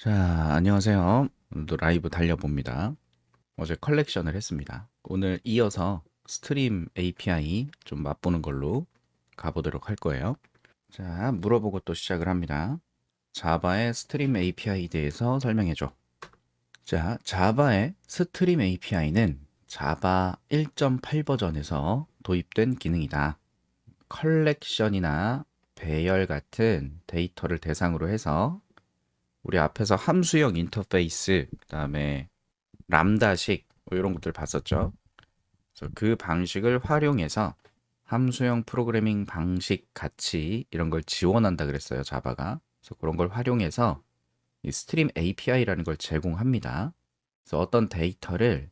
자, 안녕하세요. 오늘도 라이브 달려봅니다. 어제 컬렉션을 했습니다. 오늘 이어서 스트림 API 좀 맛보는 걸로 가보도록 할 거예요. 자, 물어보고 또 시작을 합니다. 자바의 스트림 API에 대해서 설명해줘. 자, 자바의 스트림 API는 자바 1.8 버전에서 도입된 기능이다. 컬렉션이나 배열 같은 데이터를 대상으로 해서 우리 앞에서 함수형 인터페이스, 그다음에 람다식 뭐 이런 것들 봤었죠. 그래서 그 방식을 활용해서 함수형 프로그래밍 방식 같이 이런 걸 지원한다 그랬어요, 자바가. 그래서 그런 걸 활용해서 이 스트림 API라는 걸 제공합니다. 그래서 어떤 데이터를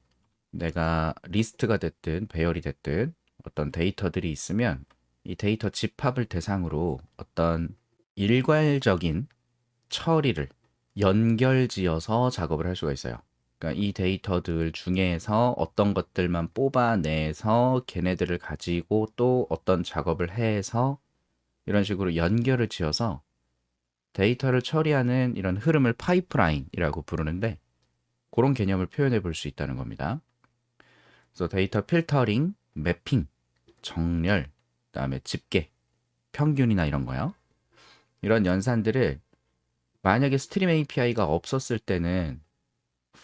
내가 리스트가 됐든 배열이 됐든 어떤 데이터들이 있으면 이 데이터 집합을 대상으로 어떤 일괄적인 처리를 연결지어서 작업을 할 수가 있어요. 그러니까 이 데이터들 중에서 어떤 것들만 뽑아내서 걔네들을 가지고 또 어떤 작업을 해서 이런 식으로 연결을 지어서 데이터를 처리하는 이런 흐름을 파이프라인이라고 부르는데 그런 개념을 표현해 볼 수 있다는 겁니다. 그래서 데이터 필터링, 매핑, 정렬, 그다음에 집계, 평균이나 이런 거요. 이런 연산들을 만약에 스트림 API가 없었을 때는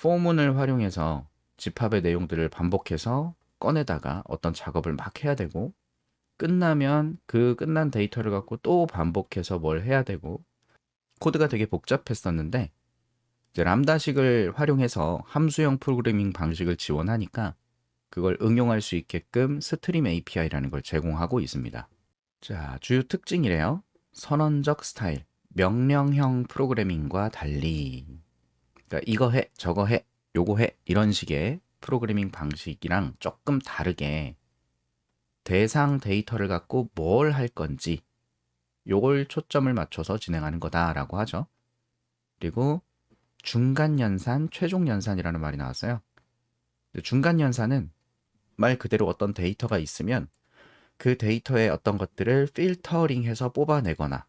포문을 활용해서 집합의 내용들을 반복해서 꺼내다가 어떤 작업을 막 해야 되고 끝나면 그 끝난 데이터를 갖고 또 반복해서 뭘 해야 되고 코드가 되게 복잡했었는데 이제 람다식을 활용해서 함수형 프로그래밍 방식을 지원하니까 그걸 응용할 수 있게끔 스트림 API라는 걸 제공하고 있습니다. 자, 주요 특징이래요. 선언적 스타일, 명령형 프로그래밍과 달리. 그러니까 이거 해, 저거 해, 요거 해 이런 식의 프로그래밍 방식이랑 조금 다르게 대상 데이터를 갖고 뭘 할 건지 요걸 초점을 맞춰서 진행하는 거다라고 하죠. 그리고 중간 연산, 최종 연산이라는 말이 나왔어요. 중간 연산은 말 그대로 어떤 데이터가 있으면 그 데이터의 어떤 것들을 필터링해서 뽑아내거나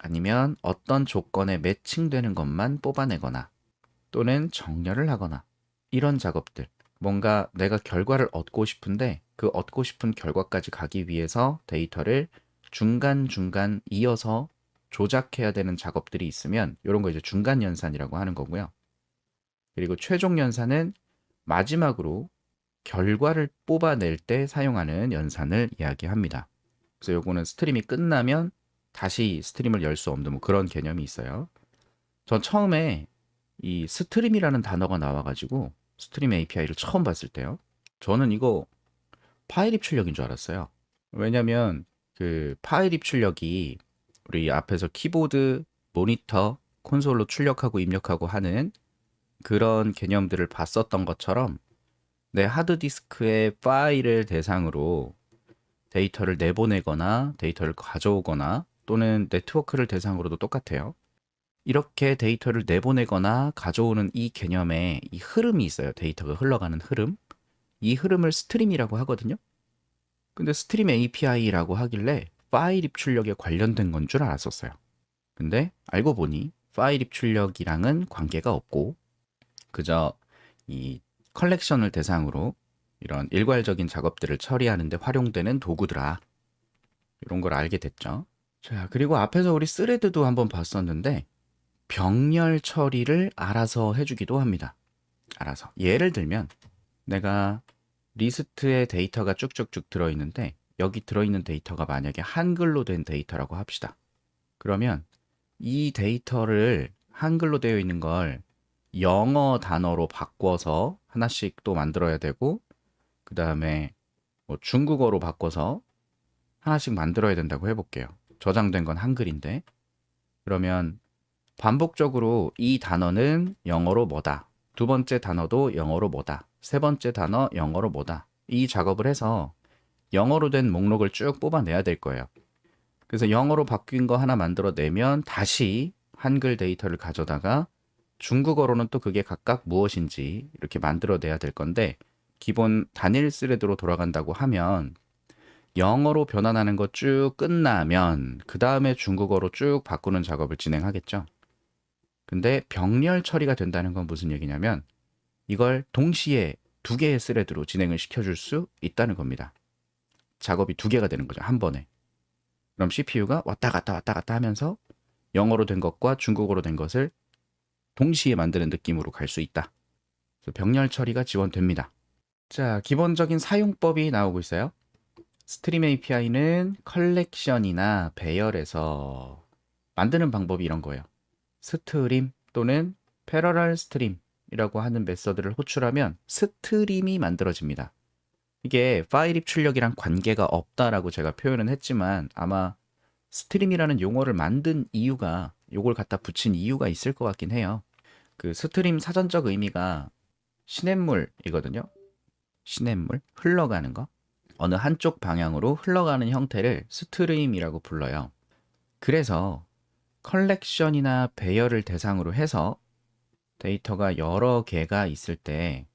아니면 어떤 조건에 매칭되는 것만 뽑아내거나 또는 정렬을 하거나 이런 작업들. 뭔가 내가 결과를 얻고 싶은데 그 얻고 싶은 결과까지 가기 위해서 데이터를 중간중간 이어서 조작해야 되는 작업들이 있으면 이런 거 이제 중간 연산이라고 하는 거고요. 그리고 최종 연산은 마지막으로 결과를 뽑아낼 때 사용하는 연산을 이야기합니다. 그래서 요거는 스트림이 끝나면 다시 스트림을 열 수 없는 뭐 그런 개념이 있어요. 전 처음에 이 스트림이라는 단어가 나와가지고 스트림 API를 처음 봤을 때요. 저는 이거 파일 입출력인 줄 알았어요. 왜냐면 그 파일 입출력이 우리 앞에서 키보드, 모니터, 콘솔로 출력하고 입력하고 하는 그런 개념들을 봤었던 것처럼 내 하드디스크에 파일을 대상으로 데이터를 내보내거나 데이터를 가져오거나 또는 네트워크를 대상으로도 똑같아요. 이렇게 데이터를 내보내거나 가져오는 이 개념에 이 흐름이 있어요. 데이터가 흘러가는 흐름. 이 흐름을 스트림이라고 하거든요. 근데 스트림 API라고 하길래 파일 입출력에 관련된 건 줄 알았었어요. 근데 알고 보니 파일 입출력이랑은 관계가 없고 그저 이 컬렉션을 대상으로 이런 일괄적인 작업들을 처리하는 데 활용되는 도구더라. 이런 걸 알게 됐죠. 자, 그리고 앞에서 우리 스레드도 한번 봤었는데 병렬 처리를 알아서 해주기도 합니다. 알아서. 예를 들면 내가 리스트에 데이터가 쭉쭉쭉 들어있는데 여기 들어있는 데이터가 만약에 한글로 된 데이터라고 합시다. 그러면 이 데이터를 한글로 되어 있는 걸 영어 단어로 바꿔서 하나씩 또 만들어야 되고 그 다음에 뭐 중국어로 바꿔서 하나씩 만들어야 된다고 해볼게요. 저장된 건 한글인데 그러면 반복적으로 이 단어는 영어로 뭐다. 두 번째 단어도 영어로 뭐다. 세 번째 단어 영어로 뭐다. 이 작업을 해서 영어로 된 목록을 쭉 뽑아내야 될 거예요. 그래서 영어로 바뀐 거 하나 만들어내면 다시 한글 데이터를 가져다가 중국어로는 또 그게 각각 무엇인지 이렇게 만들어내야 될 건데 기본 단일 스레드로 돌아간다고 하면 영어로 변환하는 거 쭉 끝나면 그 다음에 중국어로 쭉 바꾸는 작업을 진행하겠죠. 근데 병렬 처리가 된다는 건 무슨 얘기냐면 이걸 동시에 두 개의 스레드로 진행을 시켜줄 수 있다는 겁니다. 작업이 두 개가 되는 거죠. 한 번에. 그럼 CPU가 왔다 갔다 왔다 갔다 하면서 영어로 된 것과 중국어로 된 것을 동시에 만드는 느낌으로 갈 수 있다. 그래서 병렬 처리가 지원됩니다. 자, 기본적인 사용법이 나오고 있어요. 스트림 API는 컬렉션이나 배열에서 만드는 방법이 이런 거예요. 스트림 또는 패러럴 스트림이라고 하는 메서드를 호출하면 스트림이 만들어집니다. 이게 파일 입출력이랑 관계가 없다라고 제가 표현은 했지만 아마 스트림이라는 용어를 만든 이유가 요걸 갖다 붙인 이유가 있을 것 같긴 해요. 그 스트림 사전적 의미가 시냇물이거든요. 시냇물, 흘러가는 거. 어느 한쪽 방향으로 흘러가는 형태를 스트림이라고 불러요. 그래서 컬렉션이나 배열을 대상으로 해서 데이터가 여러 개가 있을 때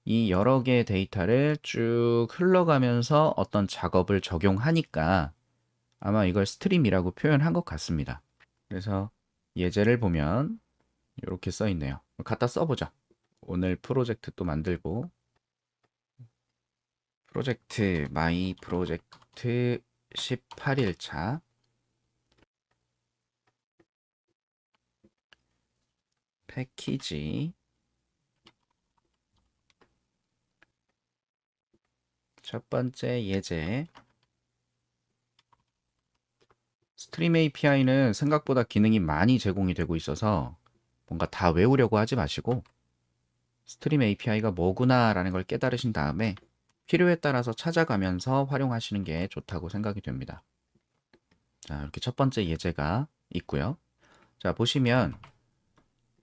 이 여러 개의 데이터를 쭉 흘러가면서 어떤 작업을 적용하니까 아마 이걸 스트림이라고 표현한 것 같습니다. 그래서 예제를 보면 이렇게 써 있네요. 갖다 써보자. 오늘 프로젝트 또 만들고 프로젝트 마이 프로젝트 18일차 패키지 첫 번째 예제 스트림 API는 생각보다 기능이 많이 제공이 되고 있어서 뭔가 다 외우려고 하지 마시고 스트림 API가 뭐구나 라는 걸 깨달으신 다음에 필요에 따라서 찾아가면서 활용하시는 게 좋다고 생각이 됩니다. 자, 이렇게 첫 번째 예제가 있고요. 자, 보시면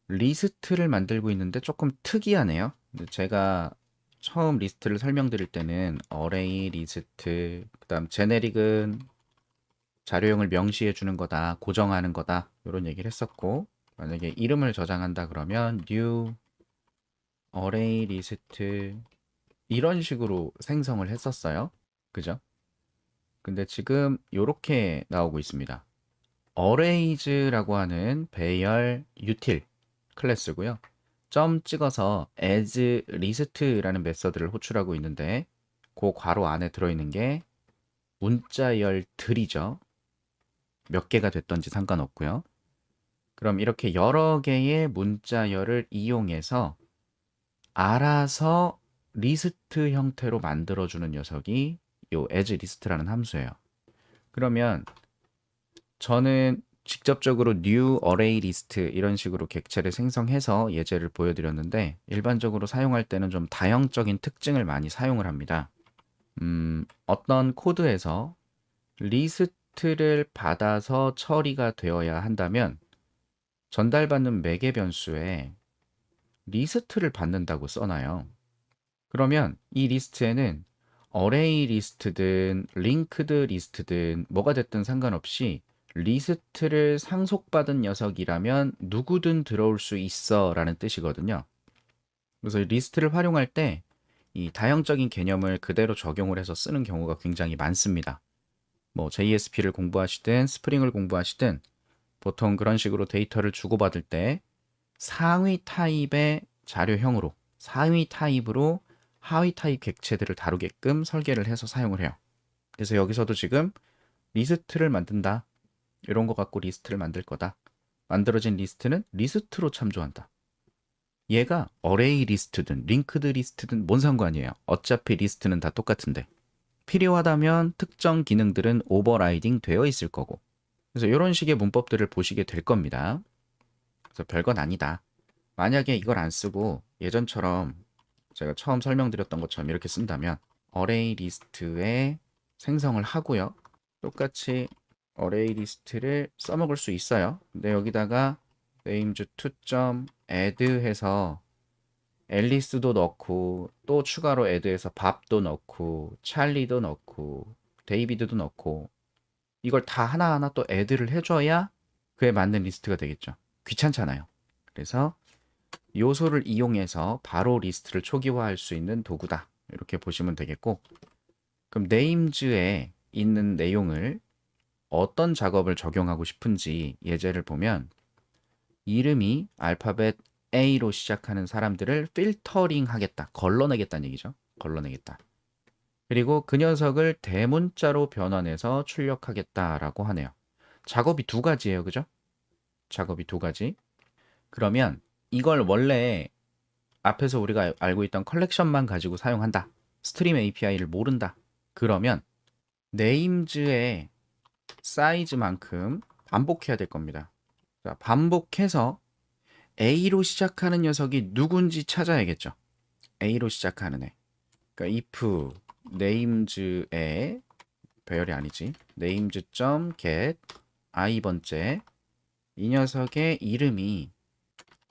리스트를 만들고 있는데 조금 특이하네요. 근데 제가 처음 리스트를 설명드릴 때는 어레이 리스트, 그다음 제네릭은 자료형을 명시해 주는 거다, 고정하는 거다 이런 얘기를 했었고 만약에 이름을 저장한다 그러면 new array list 이런 식으로 생성을 했었어요. 그죠? 근데 지금 이렇게 나오고 있습니다. arrays라고 하는 배열 util 클래스고요. 점 찍어서 as list라는 메서드를 호출하고 있는데 그 괄호 안에 들어있는 게 문자열들이죠. 몇 개가 됐던지 상관없고요. 그럼 이렇게 여러 개의 문자열을 이용해서 알아서 리스트 형태로 만들어주는 녀석이 요 as list라는 함수예요. 그러면 저는 직접적으로 new array list 이런 식으로 객체를 생성해서 예제를 보여드렸는데 일반적으로 사용할 때는 좀 다형적인 특징을 많이 사용을 합니다. 어떤 코드에서 리스트를 받아서 처리가 되어야 한다면 전달받는 매개 변수에 리스트를 받는다고 써놔요. 그러면 이 리스트에는 어레이 리스트든 링크드 리스트든 뭐가 됐든 상관없이 리스트를 상속받은 녀석이라면 누구든 들어올 수 있어 라는 뜻이거든요. 그래서 리스트를 활용할 때 이 다형적인 개념을 그대로 적용을 해서 쓰는 경우가 굉장히 많습니다. 뭐 JSP를 공부하시든 스프링을 공부하시든 보통 그런 식으로 데이터를 주고받을 때 상위 타입의 자료형으로 상위 타입으로 하위 타입 객체들을 다루게끔 설계를 해서 사용을 해요. 그래서 여기서도 지금 리스트를 만든다. 이런 거 갖고 리스트를 만들 거다. 만들어진 리스트는 리스트로 참조한다. 얘가 어레이 리스트든 링크드 리스트든 뭔 상관이에요. 어차피 리스트는 다 똑같은데. 필요하다면 특정 기능들은 오버라이딩 되어 있을 거고. 그래서 이런 식의 문법들을 보시게 될 겁니다. 그래서 별건 아니다. 만약에 이걸 안 쓰고 예전처럼 제가 처음 설명드렸던 것처럼 이렇게 쓴다면 어레이 리스트에 생성을 하고요. 똑같이 어레이 리스트를 써먹을 수 있어요. 근데 여기다가 names to add 해서 앨리스도 넣고 또 추가로 add해서 밥도 넣고 찰리도 넣고 데이비드도 넣고 이걸 다 하나하나 또 add를 해줘야 그에 맞는 리스트가 되겠죠. 귀찮잖아요. 그래서 요소를 이용해서 바로 리스트를 초기화할 수 있는 도구다. 이렇게 보시면 되겠고 그럼 names에 있는 내용을 어떤 작업을 적용하고 싶은지 예제를 보면 이름이 알파벳 A로 시작하는 사람들을 필터링 하겠다. 걸러내겠다는 얘기죠. 걸러내겠다. 그리고 그 녀석을 대문자로 변환해서 출력하겠다라고 하네요. 작업이 두 가지예요. 그죠? 작업이 두 가지. 그러면 이걸 원래 앞에서 우리가 알고 있던 컬렉션만 가지고 사용한다. 스트림 API를 모른다. 그러면 네임즈의 사이즈만큼 반복해야 될 겁니다. 자, 반복해서 A로 시작하는 녀석이 누군지 찾아야겠죠. A로 시작하는 애. 그러니까 if names의 배열이 아니지. names.get i번째 이 녀석의 이름이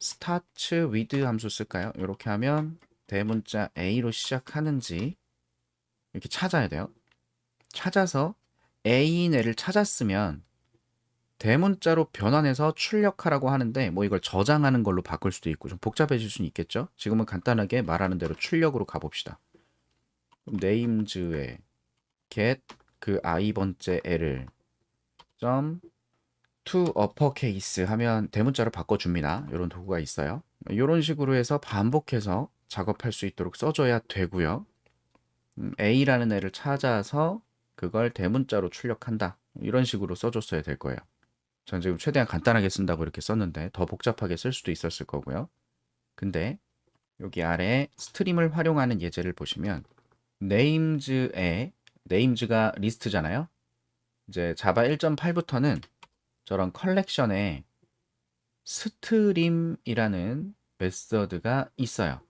starts with 함수 쓸까요? 이렇게 하면 대문자 A로 시작하는지 이렇게 찾아야 돼요. 찾아서 A인 애를 찾았으면 대문자로 변환해서 출력하라고 하는데 뭐 이걸 저장하는 걸로 바꿀 수도 있고 좀 복잡해질 수는 있겠죠. 지금은 간단하게 말하는 대로 출력으로 가봅시다. names에 get 그 i번째 애를 점 to uppercase 하면 대문자로 바꿔줍니다. 이런 도구가 있어요. 이런 식으로 해서 반복해서 작업할 수 있도록 써줘야 되고요. A라는 애를 찾아서 그걸 대문자로 출력한다. 이런 식으로 써줬어야 될 거예요. 전 지금 최대한 간단하게 쓴다고 이렇게 썼는데 더 복잡하게 쓸 수도 있었을 거고요. 근데 여기 아래 스트림을 활용하는 예제를 보시면 names에 names가 리스트잖아요. 이제 자바 1.8부터는 저런 컬렉션에 스트림이라는 메서드가 있어요.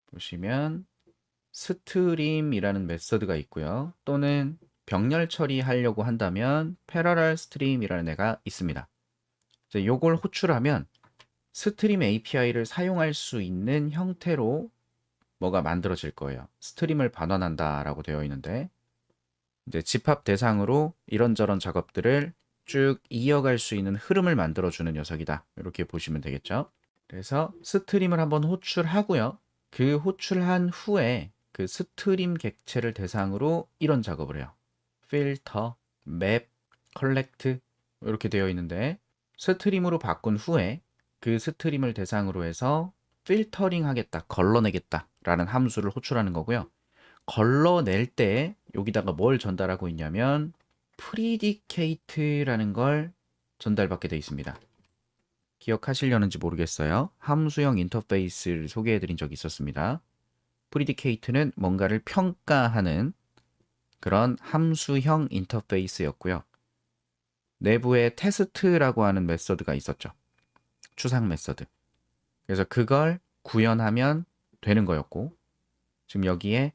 보시면 스트림이라는 메서드가 있고요. 또는 병렬 처리하려고 한다면 패러럴 스트림이라는 애가 있습니다. 이제 요걸 호출하면 스트림 API를 사용할 수 있는 형태로 뭐가 만들어질 거예요. 스트림을 반환한다라고 되어 있는데 이제 집합 대상으로 이런저런 작업들을 쭉 이어갈 수 있는 흐름을 만들어주는 녀석이다. 이렇게 보시면 되겠죠. 그래서 스트림을 한번 호출하고요. 그 호출한 후에 그 스트림 객체를 대상으로 이런 작업을 해요. 필터, 맵, 컬렉트 이렇게 되어 있는데 스트림으로 바꾼 후에 그 스트림을 대상으로 해서 필터링 하겠다, 걸러내겠다 라는 함수를 호출하는 거고요. 걸러낼 때 여기다가 뭘 전달하고 있냐면 predicate라는 걸 전달받게 되어 있습니다. 기억하시려는지 모르겠어요. 함수형 인터페이스를 소개해 드린 적이 있었습니다. predicate는 뭔가를 평가하는 그런 함수형 인터페이스였고요. 내부에 테스트라고 하는 메서드가 있었죠. 추상 메서드. 그래서 그걸 구현하면 되는 거였고 지금 여기에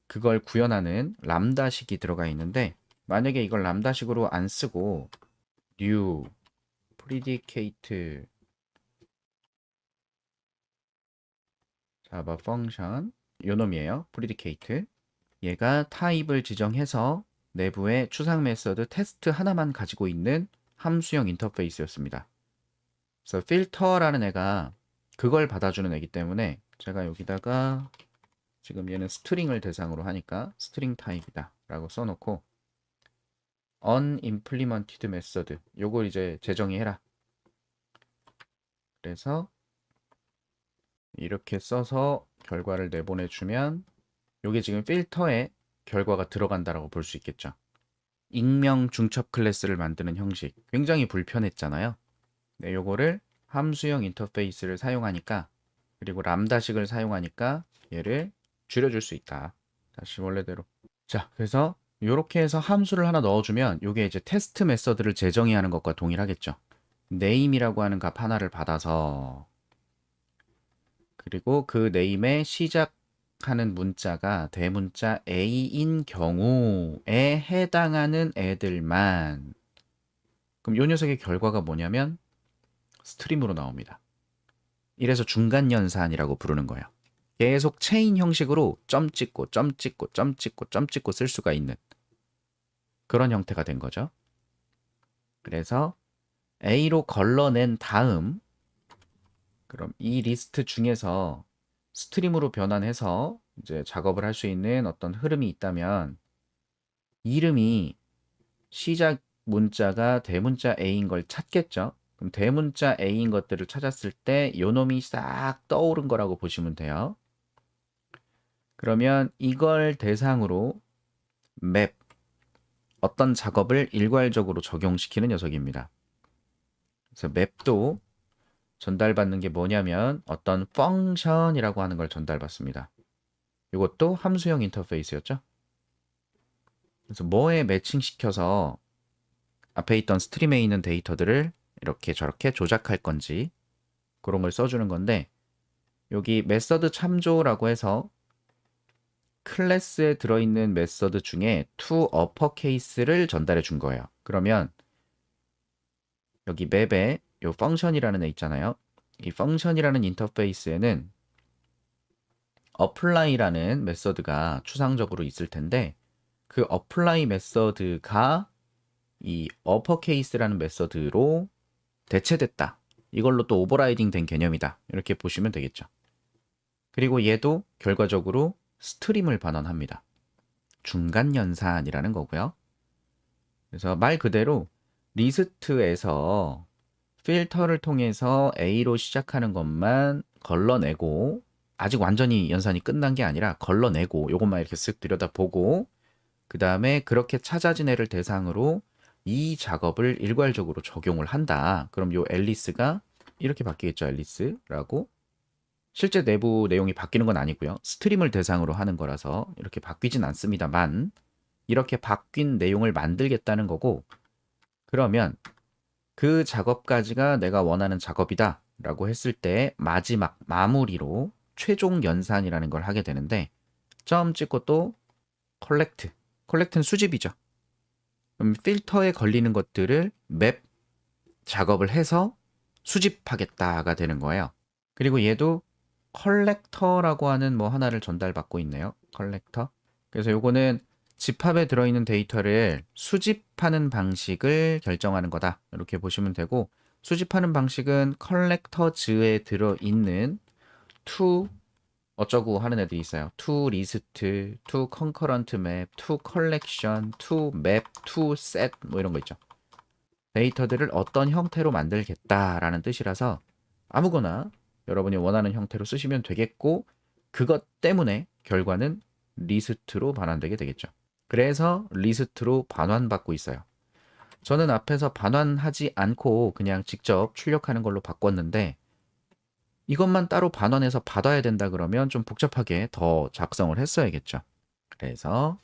그걸 구현하는 람다식이 들어가 있는데 만약에 이걸 람다식으로 안 쓰고 new predicate 자바 펑션 요 놈이에요. predicate 얘가 타입을 지정해서 내부에 추상 메서드 테스트 하나만 가지고 있는 함수형 인터페이스였습니다. 그래서 필터라는 애가 그걸 받아주는 애기 때문에 제가 여기다가 지금 얘는 스트링을 대상으로 하니까 스트링 타입이다 라고 써놓고 unimplemented method 요걸 이제 재정의해라. 그래서 이렇게 써서 결과를 내보내주면 요게 지금 필터에 결과가 들어간다라고 볼 수 있겠죠. 익명 중첩 클래스를 만드는 형식 굉장히 불편했잖아요. 네, 요거를 함수형 인터페이스를 사용하니까 그리고 람다식을 사용하니까 얘를 줄여줄 수 있다. 다시 원래대로. 자, 그래서 이렇게 해서 함수를 하나 넣어주면 이게 이제 테스트 메서드를 재정의하는 것과 동일하겠죠. name이라고 하는 값 하나를 받아서 그리고 그 name에 시작하는 문자가 대문자 a인 경우에 해당하는 애들만 그럼 이 녀석의 결과가 뭐냐면 스트림으로 나옵니다. 이래서 중간 연산이라고 부르는 거예요. 계속 체인 형식으로 점 찍고 점 찍고 점 찍고 점 찍고 쓸 수가 있는 그런 형태가 된 거죠. 그래서 A로 걸러낸 다음 그럼 이 리스트 중에서 스트림으로 변환해서 이제 작업을 할 수 있는 어떤 흐름이 있다면 이름이 시작 문자가 대문자 A인 걸 찾겠죠. 그럼 대문자 A인 것들을 찾았을 때 요놈이 싹 떠오른 거라고 보시면 돼요. 그러면 이걸 대상으로 맵, 어떤 작업을 일괄적으로 적용시키는 녀석입니다. 그래서 맵도 전달받는 게 뭐냐면 어떤 펑션이라고 하는 걸 전달받습니다. 이것도 함수형 인터페이스였죠. 그래서 뭐에 매칭시켜서 앞에 있던 스트림에 있는 데이터들을 이렇게 저렇게 조작할 건지 그런 걸 써주는 건데, 여기 메서드 참조라고 해서 클래스에 들어있는 메서드 중에 to uppercase를 전달해 준 거예요. 그러면 여기 맵에 요 펑션이라는 애 있잖아요. 이 펑션이라는 인터페이스에는 apply라는 메서드가 추상적으로 있을 텐데, 그 apply 메서드가 이 uppercase라는 메서드로 대체됐다. 이걸로 또 오버라이딩 된 개념이다. 이렇게 보시면 되겠죠. 그리고 얘도 결과적으로 스트림을 반환합니다. 중간 연산이라는 거고요. 그래서 말 그대로 리스트에서 필터를 통해서 A로 시작하는 것만 걸러내고, 아직 완전히 연산이 끝난 게 아니라 걸러내고 요것만 이렇게 쓱 들여다보고, 그 다음에 그렇게 찾아진 애를 대상으로 이 작업을 일괄적으로 적용을 한다. 그럼 요 앨리스가 이렇게 바뀌겠죠. 앨리스라고. 실제 내부 내용이 바뀌는 건 아니고요. 스트림을 대상으로 하는 거라서 이렇게 바뀌진 않습니다만, 이렇게 바뀐 내용을 만들겠다는 거고, 그러면 그 작업까지가 내가 원하는 작업이다 라고 했을 때 마지막 마무리로 최종 연산이라는 걸 하게 되는데, 점 찍고 또 컬렉트는 수집이죠. 그럼 필터에 걸리는 것들을 맵 작업을 해서 수집하겠다가 되는 거예요. 그리고 얘도 컬렉터라고 하는 뭐 하나를 전달받고 있네요. 컬렉터. 그래서 요거는 집합에 들어있는 데이터를 수집하는 방식을 결정하는 거다. 이렇게 보시면 되고, 수집하는 방식은 컬렉터즈에 들어있는 to 어쩌고 하는 애들이 있어요. to list, to concurrent map, to collection, to map, to set 뭐 이런 거 있죠. 데이터들을 어떤 형태로 만들겠다라는 뜻이라서 아무거나 여러분이 원하는 형태로 쓰시면 되겠고, 그것 때문에 결과는 리스트로 반환되게 되겠죠. 그래서 리스트로 반환받고 있어요. 저는 앞에서 반환하지 않고 그냥 직접 출력하는 걸로 바꿨는데, 이것만 따로 반환해서 받아야 된다 그러면 좀 복잡하게 더 작성을 했어야겠죠. 그래서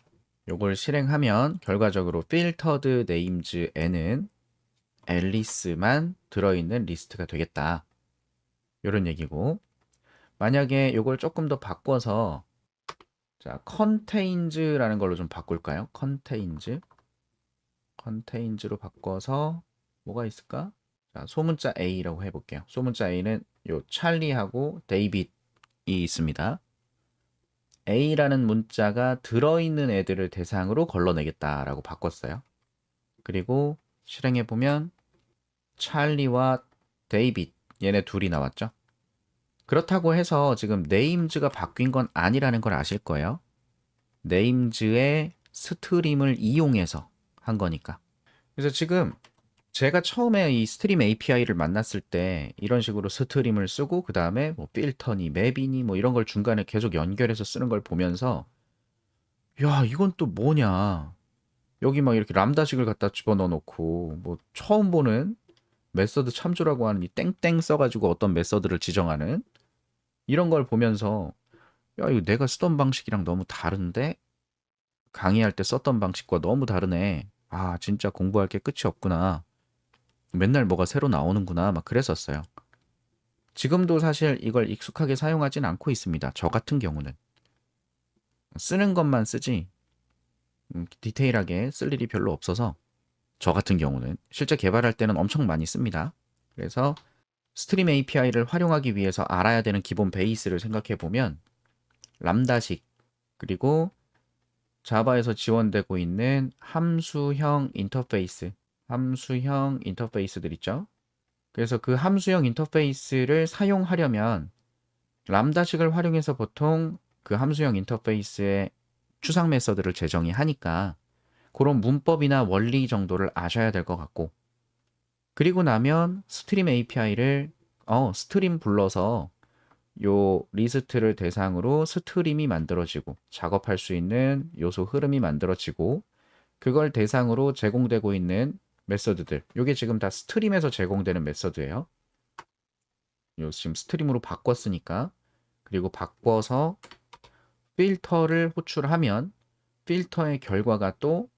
요걸 실행하면 결과적으로 filtered names에는 앨리스만 들어있는 리스트가 되겠다. 이런 얘기고, 만약에 요걸 조금 더 바꿔서 자, contains라는 걸로 좀 바꿀까요? contains로 바꿔서 뭐가 있을까? 자, 소문자 A라고 해볼게요. 소문자 A는 요 찰리하고 데이빗이 있습니다. A라는 문자가 들어있는 애들을 대상으로 걸러내겠다라고 바꿨어요. 그리고 실행해보면 찰리와 데이빗, 얘네 둘이 나왔죠. 그렇다고 해서 지금 네임즈가 바뀐 건 아니라는 걸 아실 거예요. 네임즈의 스트림을 이용해서 한 거니까. 그래서 지금 제가 처음에 이 스트림 API를 만났을 때 이런 식으로 스트림을 쓰고 그 다음에 뭐 필터니 맵이니 뭐 이런 걸 중간에 계속 연결해서 쓰는 걸 보면서, 야, 이건 또 뭐냐, 여기 막 이렇게 람다식을 갖다 집어넣어 놓고 뭐 처음 보는 메서드 참조라고 하는 이 땡땡 써가지고 어떤 메서드를 지정하는 이런 걸 보면서, 야, 이거 내가 쓰던 방식이랑 너무 다른데, 강의할 때 썼던 방식과 너무 다르네. 아, 진짜 공부할 게 끝이 없구나. 맨날 뭐가 새로 나오는구나. 막 그랬었어요. 지금도 사실 이걸 익숙하게 사용하진 않고 있습니다. 저 같은 경우는. 쓰는 것만 쓰지, 디테일하게 쓸 일이 별로 없어서, 저 같은 경우는 실제 개발할 때는 엄청 많이 씁니다. 그래서 스트림 API를 활용하기 위해서 알아야 되는 기본 베이스를 생각해 보면, 람다식, 그리고 자바에서 지원되고 있는 함수형 인터페이스들 있죠. 그래서 그 함수형 인터페이스를 사용하려면 람다식을 활용해서 보통 그 함수형 인터페이스의 추상 메서드를 재정의 하니까 그런 문법이나 원리 정도를 아셔야 될 것 같고, 그리고 나면 스트림 API를 스트림 불러서 요 리스트를 대상으로 스트림이 만들어지고 작업할 수 있는 요소 흐름이 만들어지고 그걸 대상으로 제공되고 있는 메서드들. 요게 지금 다 스트림에서 제공되는 메서드예요. 요 지금 스트림으로 바꿨으니까. 그리고 바꿔서 필터를 호출하면 필터의 결과가 또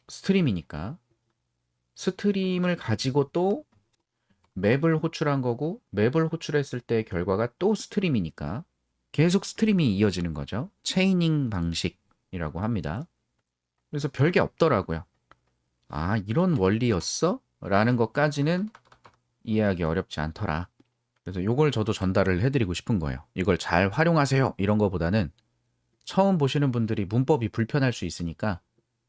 스트림이니까 스트림을 가지고 또 맵을 호출한 거고 맵을 호출했을 때 결과가 또 스트림이니까 계속 스트림이 이어지는 거죠. 체이닝 방식이라고 합니다. 그래서 별게 없더라고요. 아, 이런 원리였어? 라는 것까지는 이해하기 어렵지 않더라. 그래서 이걸 저도 전달을 해드리고 싶은 거예요. 이걸 잘 활용하세요. 이런 거보다는 처음 보시는 분들이 문법이 불편할 수 있으니까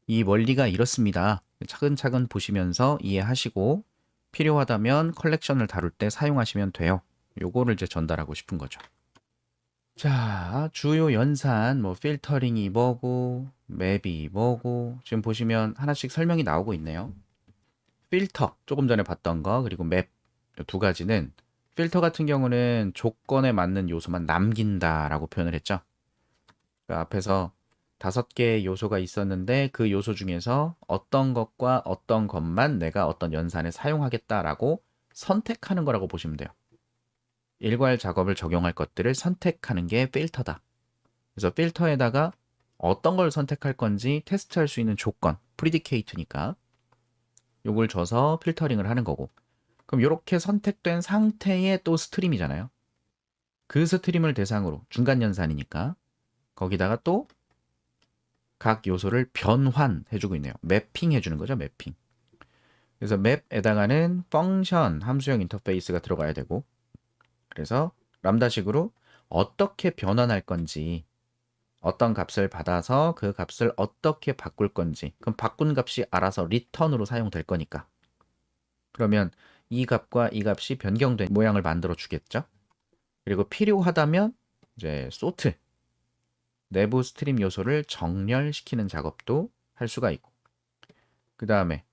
이 원리가 이렇습니다. 차근차근 보시면서 이해하시고 필요하다면 컬렉션을 다룰 때 사용하시면 돼요. 요거를 이제 전달하고 싶은 거죠. 자, 주요 연산, 뭐 필터링이 뭐고, 맵이 뭐고, 지금 보시면 하나씩 설명이 나오고 있네요. 필터, 조금 전에 봤던 거, 그리고 맵, 두 가지는 필터 같은 경우는 조건에 맞는 요소만 남긴다라고 표현을 했죠. 그 앞에서 5개의 요소가 있었는데 그 요소 중에서 어떤 것과 어떤 것만 내가 어떤 연산에 사용하겠다라고 선택하는 거라고 보시면 돼요. 일괄 작업을 적용할 것들을 선택하는 게 필터다. 그래서 필터에다가 어떤 걸 선택할 건지 테스트할 수 있는 조건, 프리디케이트니까 요걸 줘서 필터링을 하는 거고 그럼 이렇게 선택된 상태의 또 스트림이잖아요. 그 스트림을 대상으로 중간 연산이니까 거기다가 또 각 요소를 변환해주고 있네요. 매핑해주는 거죠, 매핑. 그래서 맵에다가는 펑션, 함수형 인터페이스가 들어가야 되고 그래서 람다식으로 어떻게 변환할 건지 어떤 값을 받아서 그 값을 어떻게 바꿀 건지 그럼 바꾼 값이 알아서 리턴으로 사용될 거니까 그러면 이 값과 이 값이 변경된 모양을 만들어 주겠죠. 그리고 필요하다면 이제 소트 내부 스트림 요소를 정렬시키는 작업도 할 수가 있고 그 다음에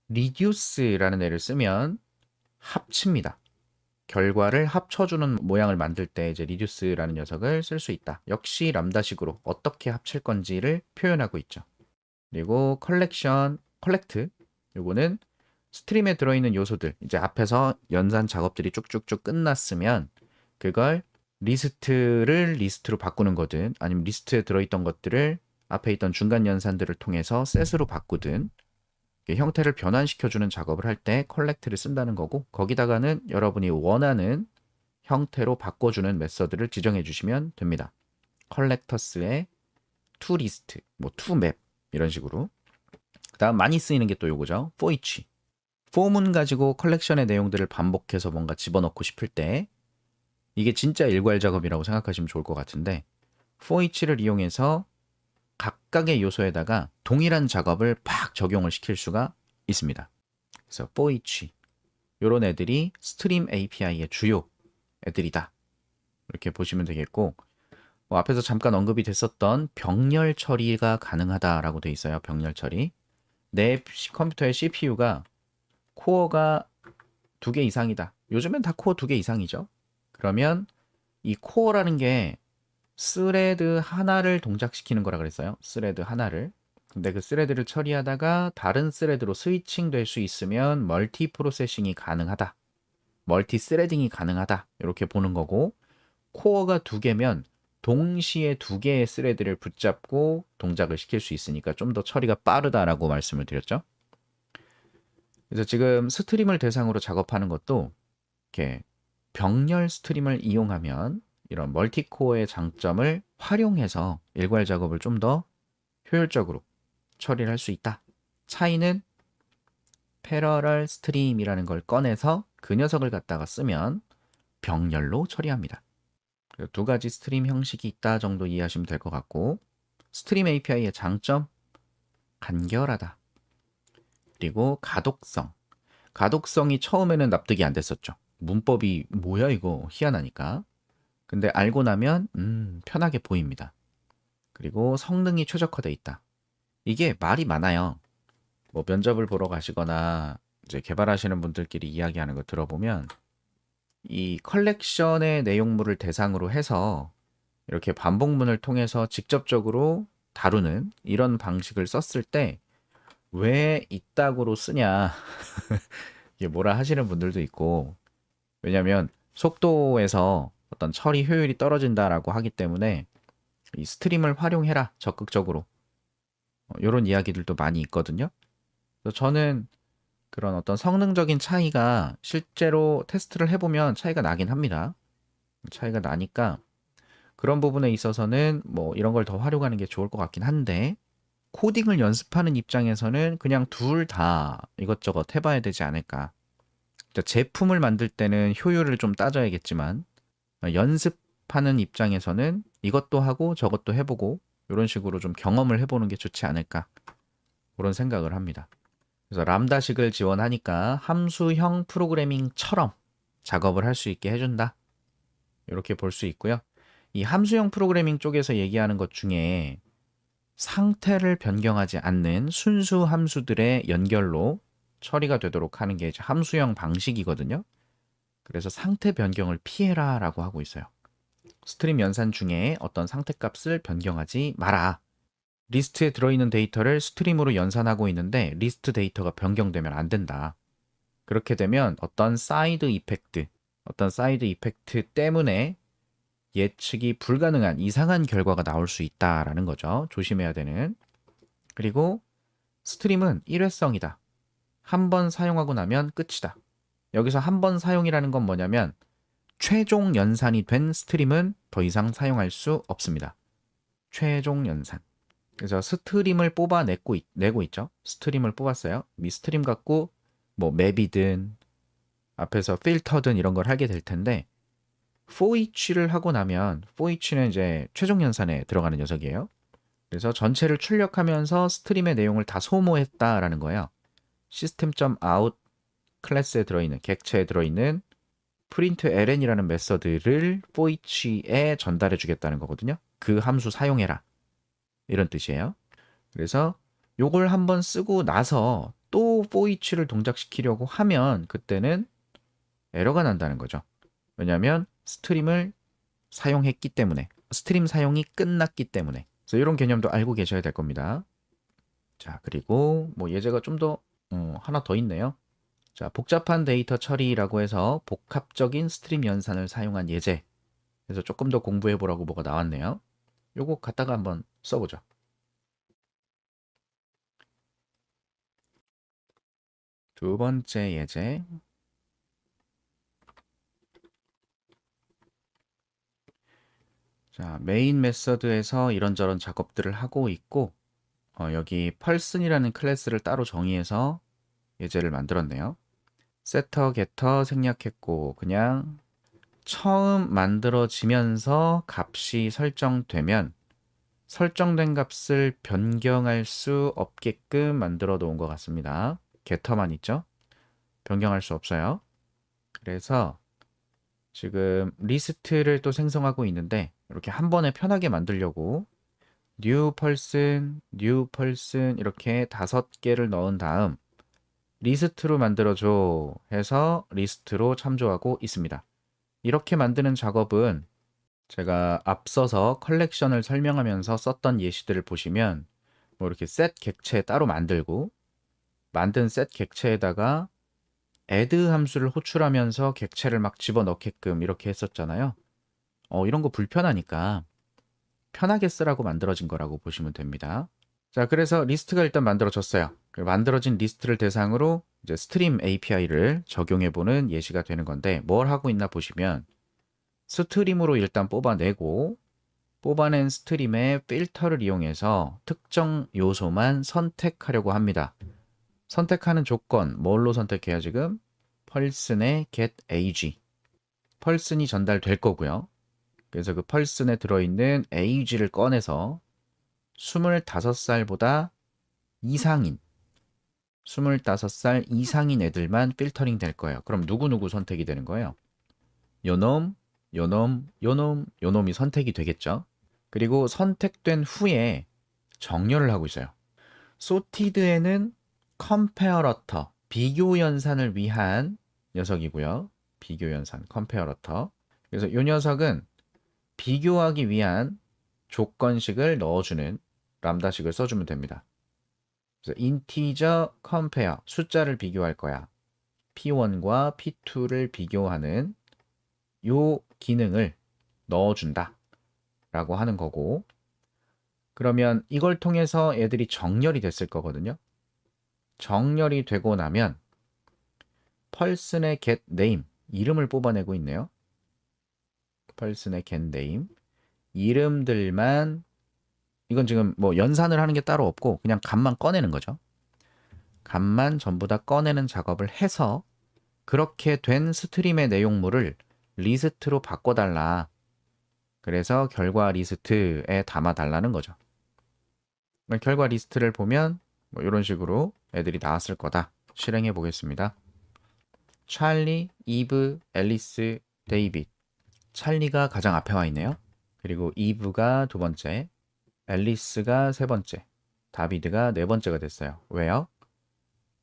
reduce라는 애를 쓰면 합칩니다. 결과를 합쳐주는 모양을 만들 때 이제 reduce라는 녀석을 쓸 수 있다. 역시 람다식으로 어떻게 합칠 건지를 표현하고 있죠. 그리고 collection, collect 요거는 스트림에 들어있는 요소들 이제 앞에서 연산 작업들이 쭉쭉쭉 끝났으면 그걸 리스트를 리스트로 바꾸는 거든 아니면 리스트에 들어있던 것들을 앞에 있던 중간 연산들을 통해서 셋으로 바꾸든 형태를 변환시켜주는 작업을 할 때 컬렉트를 쓴다는 거고 거기다가는 여러분이 원하는 형태로 바꿔주는 메서드를 지정해 주시면 됩니다. 컬렉터스의 toList, 뭐 toMap 이런 식으로 그 다음 많이 쓰이는 게 또 요거죠. for each 폼은 가지고 컬렉션의 내용들을 반복해서 뭔가 집어넣고 싶을 때 이게 진짜 일괄 작업이라고 생각하시면 좋을 것 같은데 for each를 이용해서 각각의 요소에다가 동일한 작업을 팍 적용을 시킬 수가 있습니다. 그래서 for each 이런 애들이 스트림 API의 주요 애들이다. 이렇게 보시면 되겠고 앞에서 잠깐 언급이 됐었던 병렬 처리가 가능하다라고 돼 있어요. 병렬 처리. 내 컴퓨터의 CPU가 코어가 2개 이상이다. 요즘엔 다 코어 2개 이상이죠. 그러면 이 코어라는 게 스레드 하나를 동작시키는 거라 그랬어요. 스레드 하나를. 근데 그 스레드를 처리하다가 다른 스레드로 스위칭 될 수 있으면 멀티 프로세싱이 가능하다. 멀티 스레딩이 가능하다. 이렇게 보는 거고 코어가 2개면 동시에 2개의 스레드를 붙잡고 동작을 시킬 수 있으니까 좀 더 처리가 빠르다라고 말씀을 드렸죠. 그래서 지금 스트림을 대상으로 작업하는 것도 이렇게 병렬 스트림을 이용하면 이런 멀티코어의 장점을 활용해서 일괄 작업을 좀 더 효율적으로 처리를 할 수 있다. 차이는 패러럴 스트림이라는 걸 꺼내서 그 녀석을 갖다가 쓰면 병렬로 처리합니다. 2가지 스트림 형식이 있다 정도 이해하시면 될 것 같고 스트림 API의 장점 간결하다. 그리고 가독성. 가독성이 처음에는 납득이 안 됐었죠. 문법이 뭐야 이거 희한하니까. 근데 알고 나면 편하게 보입니다. 그리고 성능이 최적화되어 있다. 이게 말이 많아요. 뭐 면접을 보러 가시거나 이제 개발하시는 분들끼리 이야기하는 거 들어보면 이 컬렉션의 내용물을 대상으로 해서 이렇게 반복문을 통해서 직접적으로 다루는 이런 방식을 썼을 때 왜 이따구로 쓰냐 이게 뭐라 하시는 분들도 있고, 왜냐면 속도에서 어떤 처리 효율이 떨어진다라고 하기 때문에 이 스트림을 활용해라 적극적으로, 이런 이야기들도 많이 있거든요. 그래서 저는 그런 어떤 성능적인 차이가 실제로 테스트를 해보면 차이가 나긴 합니다. 차이가 나니까 그런 부분에 있어서는 뭐 이런 걸 더 활용하는 게 좋을 것 같긴 한데, 코딩을 연습하는 입장에서는 그냥 둘 다 이것저것 해봐야 되지 않을까. 그러니까 제품을 만들 때는 효율을 좀 따져야겠지만, 연습하는 입장에서는 이것도 하고 저것도 해보고 이런 식으로 좀 경험을 해보는 게 좋지 않을까, 그런 생각을 합니다. 그래서 람다식을 지원하니까 함수형 프로그래밍처럼 작업을 할 수 있게 해준다, 이렇게 볼 수 있고요. 이 함수형 프로그래밍 쪽에서 얘기하는 것 중에 상태를 변경하지 않는 순수 함수들의 연결로 처리가 되도록 하는 게 이제 함수형 방식이거든요. 그래서 상태 변경을 피해라 라고 하고 있어요. 스트림 연산 중에 어떤 상태값을 변경하지 마라. 리스트에 들어있는 데이터를 스트림으로 연산하고 있는데 리스트 데이터가 변경되면 안 된다. 그렇게 되면 어떤 사이드 이펙트 때문에 예측이 불가능한 이상한 결과가 나올 수 있다라는 거죠. 조심해야 되는. 그리고 스트림은 일회성이다. 한 번 사용하고 나면 끝이다. 여기서 한 번 사용이라는 건 뭐냐면 최종 연산이 된 스트림은 더 이상 사용할 수 없습니다. 최종 연산. 그래서 스트림을 내고 있죠. 스트림을 뽑았어요. 이 스트림 갖고 뭐 맵이든 앞에서 필터든 이런 걸 하게 될 텐데, for each를 하고 나면 for each는 이제 최종 연산에 들어가는 녀석이에요. 그래서 전체를 출력하면서 스트림의 내용을 다 소모했다라는 거예요. system.out 클래스에 들어있는 객체에 들어있는 println이라는 메서드를 for each에 전달해 주겠다는 거거든요. 그 함수 사용해라, 이런 뜻이에요. 그래서 요걸 한번 쓰고 나서 또 for each를 동작시키려고 하면 그때는 에러가 난다는 거죠. 왜냐하면 스트림을 사용했기 때문에, 스트림 사용이 끝났기 때문에. 그래서 이런 개념도 알고 계셔야 될 겁니다. 자, 그리고 뭐 예제가 좀 더 하나 더 있네요. 자, 복잡한 데이터 처리라고 해서 복합적인 스트림 연산을 사용한 예제. 그래서 조금 더 공부해 보라고 뭐가 나왔네요. 요거 갖다가 한번 써보죠. 두 번째 예제. 자, 메인 메서드에서 이런저런 작업들을 하고 있고, 여기 펄슨이라는 클래스를 따로 정의해서 예제를 만들었네요. 세터, 게터 생략했고, 그냥 처음 만들어지면서 값이 설정되면 설정된 값을 변경할 수 없게끔 만들어 놓은 것 같습니다. 게터만 있죠? 변경할 수 없어요. 그래서 지금 리스트를 또 생성하고 있는데, 이렇게 한 번에 편하게 만들려고 new person 이렇게 5개를 넣은 다음 리스트로 만들어줘 해서 리스트로 참조하고 있습니다. 이렇게 만드는 작업은 제가 앞서서 컬렉션을 설명하면서 썼던 예시들을 보시면 뭐 이렇게 셋 객체 따로 만들고, 만든 셋 객체에다가 add 함수를 호출하면서 객체를 막 집어넣게끔 이렇게 했었잖아요. 이런 거 불편하니까 편하게 쓰라고 만들어진 거라고 보시면 됩니다. 자, 그래서 리스트가 일단 만들어졌어요. 만들어진 리스트를 대상으로 이제 스트림 API를 적용해 보는 예시가 되는 건데, 뭘 하고 있나 보시면 스트림으로 일단 뽑아내고, 뽑아낸 스트림의 필터를 이용해서 특정 요소만 선택하려고 합니다. 선택하는 조건, 뭘로 선택해요 지금? 펄슨의 get age. 펄슨이 전달될 거고요. 그래서 그 펄슨에 들어있는 age를 꺼내서 25살보다 이상인, 25살 이상인 애들만 필터링 될 거예요. 그럼 누구누구 선택이 되는 거예요? 요놈, 요놈, 요놈, 요놈이 선택이 되겠죠. 그리고 선택된 후에 정렬을 하고 있어요. sorted에는 comparetor, 비교 연산을 위한 녀석이고요. 비교 연산, 컴페어러터. 그래서 이 녀석은 비교하기 위한 조건식을 넣어주는 람다식을 써주면 됩니다. 그래서 인티저 컴페어, 숫자를 비교할 거야. P1과 P2를 비교하는 요 기능을 넣어준다 라고 하는 거고, 그러면 이걸 통해서 애들이 정렬이 됐을 거거든요. 정렬이 되고 나면 펄슨의 get name, 이름을 뽑아내고 있네요. 펄슨의 get name, 이름들만, 이건 지금 뭐 연산을 하는 게 따로 없고 그냥 값만 꺼내는 거죠. 값만 전부 다 꺼내는 작업을 해서 그렇게 된 스트림의 내용물을 리스트로 바꿔달라. 그래서 결과 리스트에 담아달라는 거죠. 결과 리스트를 보면 뭐 이런 식으로 애들이 나왔을 거다. 실행해 보겠습니다. 찰리, 이브, 앨리스, 데이빗. 찰리가 가장 앞에 와 있네요. 그리고 이브가 두 번째, 앨리스가 세 번째, 다비드가 네 번째가 됐어요. 왜요?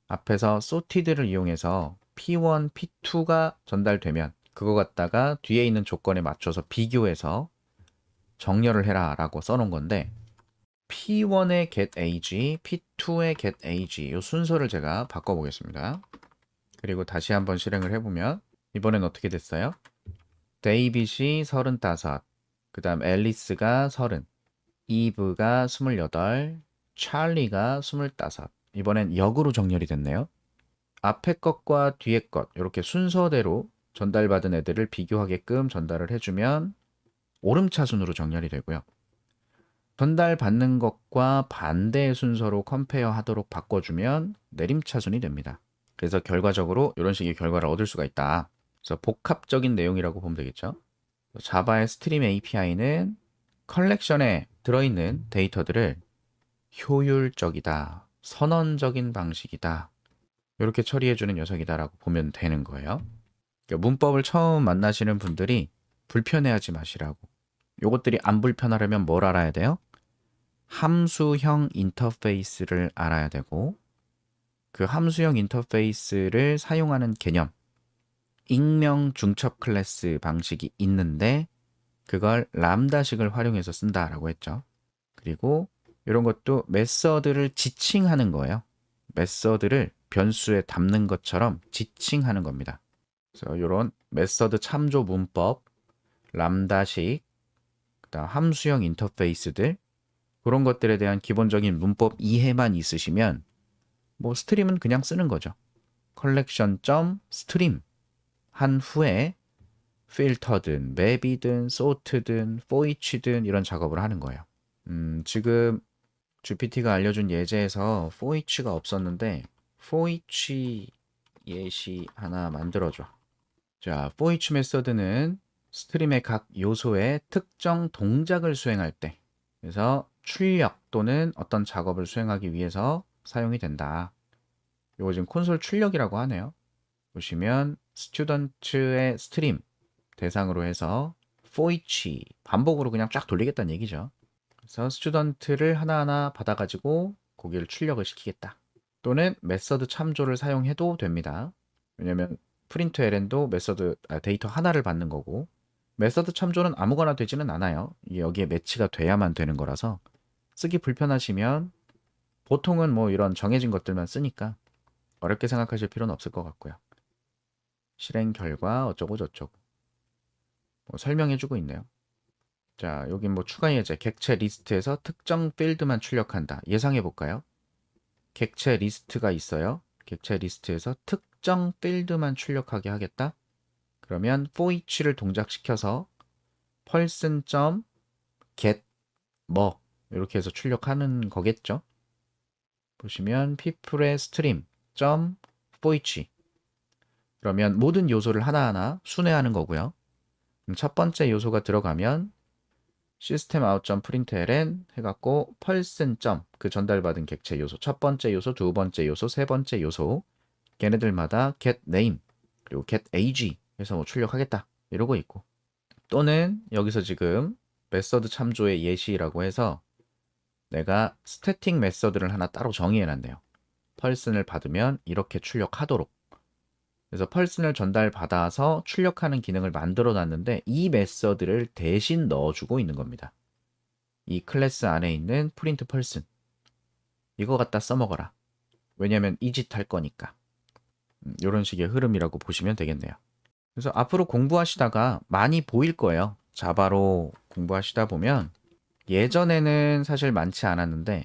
앞에서 sorted를 이용해서 P1, P2가 전달되면 그거 갖다가 뒤에 있는 조건에 맞춰서 비교해서 정렬을 해라 라고 써놓은 건데, P1의 get age, P2의 get age 이 순서를 제가 바꿔보겠습니다. 그리고 다시 한번 실행을 해보면 이번엔 어떻게 됐어요? 데이빗이 35, 그 다음 앨리스가 30, 이브가 28, 찰리가 25. 이번엔 역으로 정렬이 됐네요. 앞에 것과 뒤에 것 이렇게 순서대로 전달받은 애들을 비교하게끔 전달을 해주면 오름차순으로 정렬이 되고요. 전달받는 것과 반대의 순서로 컴페어 하도록 바꿔주면 내림차순이 됩니다. 그래서 결과적으로 이런 식의 결과를 얻을 수가 있다. 그래서 복합적인 내용이라고 보면 되겠죠. 자바의 스트림 API는 컬렉션에 들어있는 데이터들을 효율적이다, 선언적인 방식이다, 이렇게 처리해주는 녀석이다라고 보면 되는 거예요. 그러니까 문법을 처음 만나시는 분들이 불편해하지 마시라고. 요것들이 안 불편하려면 뭘 알아야 돼요? 함수형 인터페이스를 알아야 되고, 그 함수형 인터페이스를 사용하는 개념, 익명 중첩 클래스 방식이 있는데 그걸 람다식을 활용해서 쓴다라고 했죠. 그리고 이런 것도 메서드를 지칭하는 거예요. 메서드를 변수에 담는 것처럼 지칭하는 겁니다. 그래서 이런 메서드 참조 문법, 람다식, 그다음 함수형 인터페이스들, 그런 것들에 대한 기본적인 문법 이해만 있으시면 뭐 스트림은 그냥 쓰는 거죠. 컬렉션.스트림 한 후에 필터든 맵이든 소트든 포이치든 이런 작업을 하는 거예요. 지금 GPT가 알려준 예제에서 포이치가 없었는데 포이치 예시 하나 만들어줘. 자, 포이치 메서드는 스트림의 각 요소의 특정 동작을 수행할 때, 그래서 출력 또는 어떤 작업을 수행하기 위해서 사용이 된다. 이거 지금 콘솔 출력이라고 하네요. 보시면 스튜던트의 스트림 대상으로 해서 for each 반복으로 그냥 쫙 돌리겠다는 얘기죠. 그래서 스튜던트를 하나하나 받아가지고 거기를 출력을 시키겠다. 또는 메서드 참조를 사용해도 됩니다. 왜냐면 프린트LN도 메서드 데이터 하나를 받는 거고, 메서드 참조는 아무거나 되지는 않아요. 이게 여기에 매치가 돼야만 되는 거라서 쓰기 불편하시면 보통은 뭐 이런 정해진 것들만 쓰니까 어렵게 생각하실 필요는 없을 것 같고요. 실행 결과 어쩌고 저쩌고 뭐 설명해주고 있네요. 자, 여기 뭐 추가 예제, 객체 리스트에서 특정 필드만 출력한다. 예상해 볼까요? 객체 리스트가 있어요. 객체 리스트에서 특정 필드만 출력하게 하겠다. 그러면 for each를 동작시켜서 person.get 뭐 이렇게 해서 출력하는 거겠죠. 보시면 people의 stream for each, 그러면 모든 요소를 하나하나 순회하는 거고요. 그럼 첫 번째 요소가 들어가면 system out.println 해갖고 person. 그 전달받은 객체 요소, 첫 번째 요소, 두 번째 요소, 세 번째 요소, 걔네들마다 get name 그리고 get age 해서 뭐 출력하겠다 이러고 있고, 또는 여기서 지금 메서드 참조의 예시라고 해서 내가 스태틱 메서드를 하나 따로 정의해 놨네요. 펄슨을 받으면 이렇게 출력하도록. 그래서 펄슨을 전달받아서 출력하는 기능을 만들어 놨는데 이 메서드를 대신 넣어주고 있는 겁니다. 이 클래스 안에 있는 프린트 펄슨. 이거 갖다 써먹어라. 왜냐면 이 짓 할 거니까. 이런 식의 흐름이라고 보시면 되겠네요. 그래서 앞으로 공부하시다가 많이 보일 거예요. 자바로 공부하시다 보면 예전에는 사실 많지 않았는데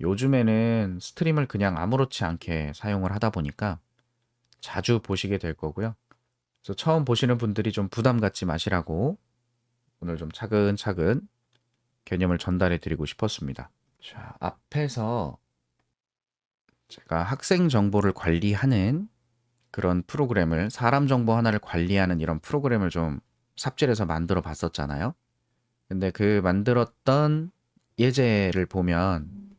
요즘에는 스트림을 그냥 아무렇지 않게 사용을 하다 보니까 자주 보시게 될 거고요. 그래서 처음 보시는 분들이 좀 부담 갖지 마시라고 오늘 좀 차근차근 개념을 전달해 드리고 싶었습니다. 자, 앞에서 제가 학생 정보를 관리하는 그런 프로그램을, 사람 정보 하나를 관리하는 이런 프로그램을 좀 삽질해서 만들어 봤었잖아요. 근데 그 만들었던 예제를 보면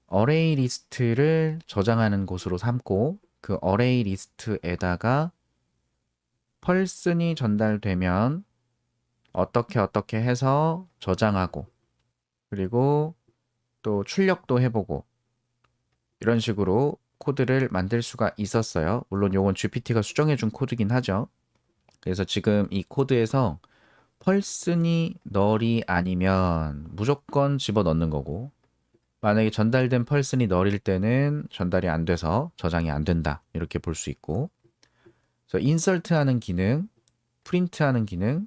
어레이 리스트를 저장하는 곳으로 삼고 그 어레이 리스트에다가 펄슨이 전달되면 어떻게 해서 저장하고 그리고 또 출력도 해보고 이런 식으로 코드를 만들 수가 있었어요. 물론 요건 GPT가 수정해준 코드긴 하죠. 그래서 지금 이 코드에서 펄슨이 널이 아니면 무조건 집어넣는 거고 만약에 전달된 펄슨이 널일 때는 전달이 안 돼서 저장이 안 된다 이렇게 볼 수 있고 그래서 인설트하는 기능, 프린트하는 기능,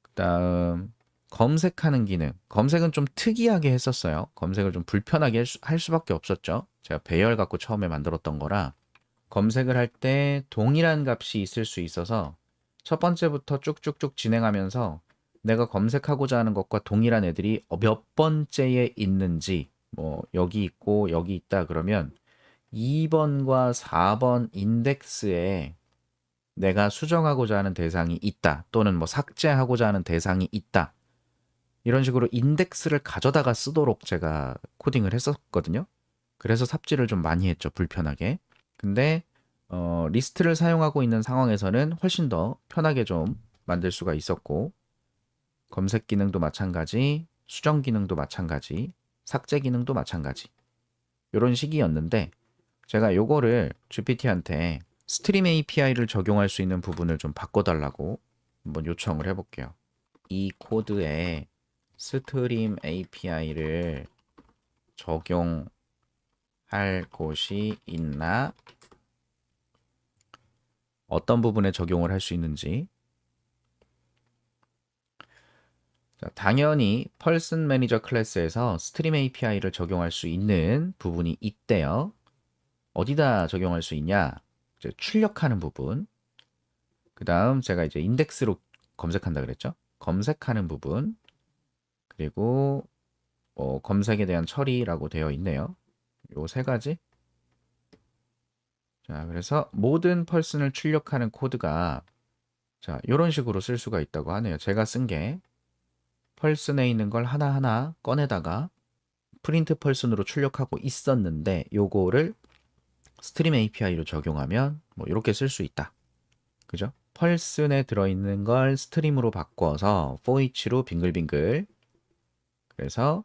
그 다음 검색하는 기능. 검색은 좀 특이하게 했었어요. 검색을 좀 불편하게 할 수밖에 없었죠. 제가 배열 갖고 처음에 만들었던 거라 검색을 할 때 동일한 값이 있을 수 있어서 첫 번째부터 쭉쭉쭉 진행하면서 내가 검색하고자 하는 것과 동일한 애들이 몇 번째에 있는지 뭐 여기 있고 여기 있다 그러면 2번과 4번 인덱스에 내가 수정하고자 하는 대상이 있다 또는 뭐 삭제하고자 하는 대상이 있다 이런 식으로 인덱스를 가져다가 쓰도록 제가 코딩을 했었거든요. 그래서 삽질을 좀 많이 했죠, 불편하게. 근데 리스트를 사용하고 있는 상황에서는 훨씬 더 편하게 좀 만들 수가 있었고 검색 기능도 마찬가지, 수정 기능도 마찬가지, 삭제 기능도 마찬가지 이런 식이었는데 제가 요거를 GPT한테 스트림 API를 적용할 수 있는 부분을 좀 바꿔달라고 한번 요청을 해볼게요. 이 코드에 스트림 API를 적용할 곳이 있나? 어떤 부분에 적용을 할 수 있는지. 자, 당연히 펄슨 매니저 클래스에서 스트림 API를 적용할 수 있는 부분이 있대요. 어디다 적용할 수 있냐? 이제 출력하는 부분. 그 다음 제가 이제 인덱스로 검색한다 그랬죠? 검색하는 부분. 그리고 검색에 대한 처리라고 되어 있네요. 요 세 가지. 자, 그래서 모든 펄슨을 출력하는 코드가 자, 이런 식으로 쓸 수가 있다고 하네요. 제가 쓴 게 펄슨에 있는 걸 하나하나 꺼내다가 프린트 펄슨으로 출력하고 있었는데 요거를 스트림 API로 적용하면 뭐 이렇게 쓸 수 있다. 그죠? 펄슨에 들어있는 걸 스트림으로 바꿔서 for each로 빙글빙글 그래서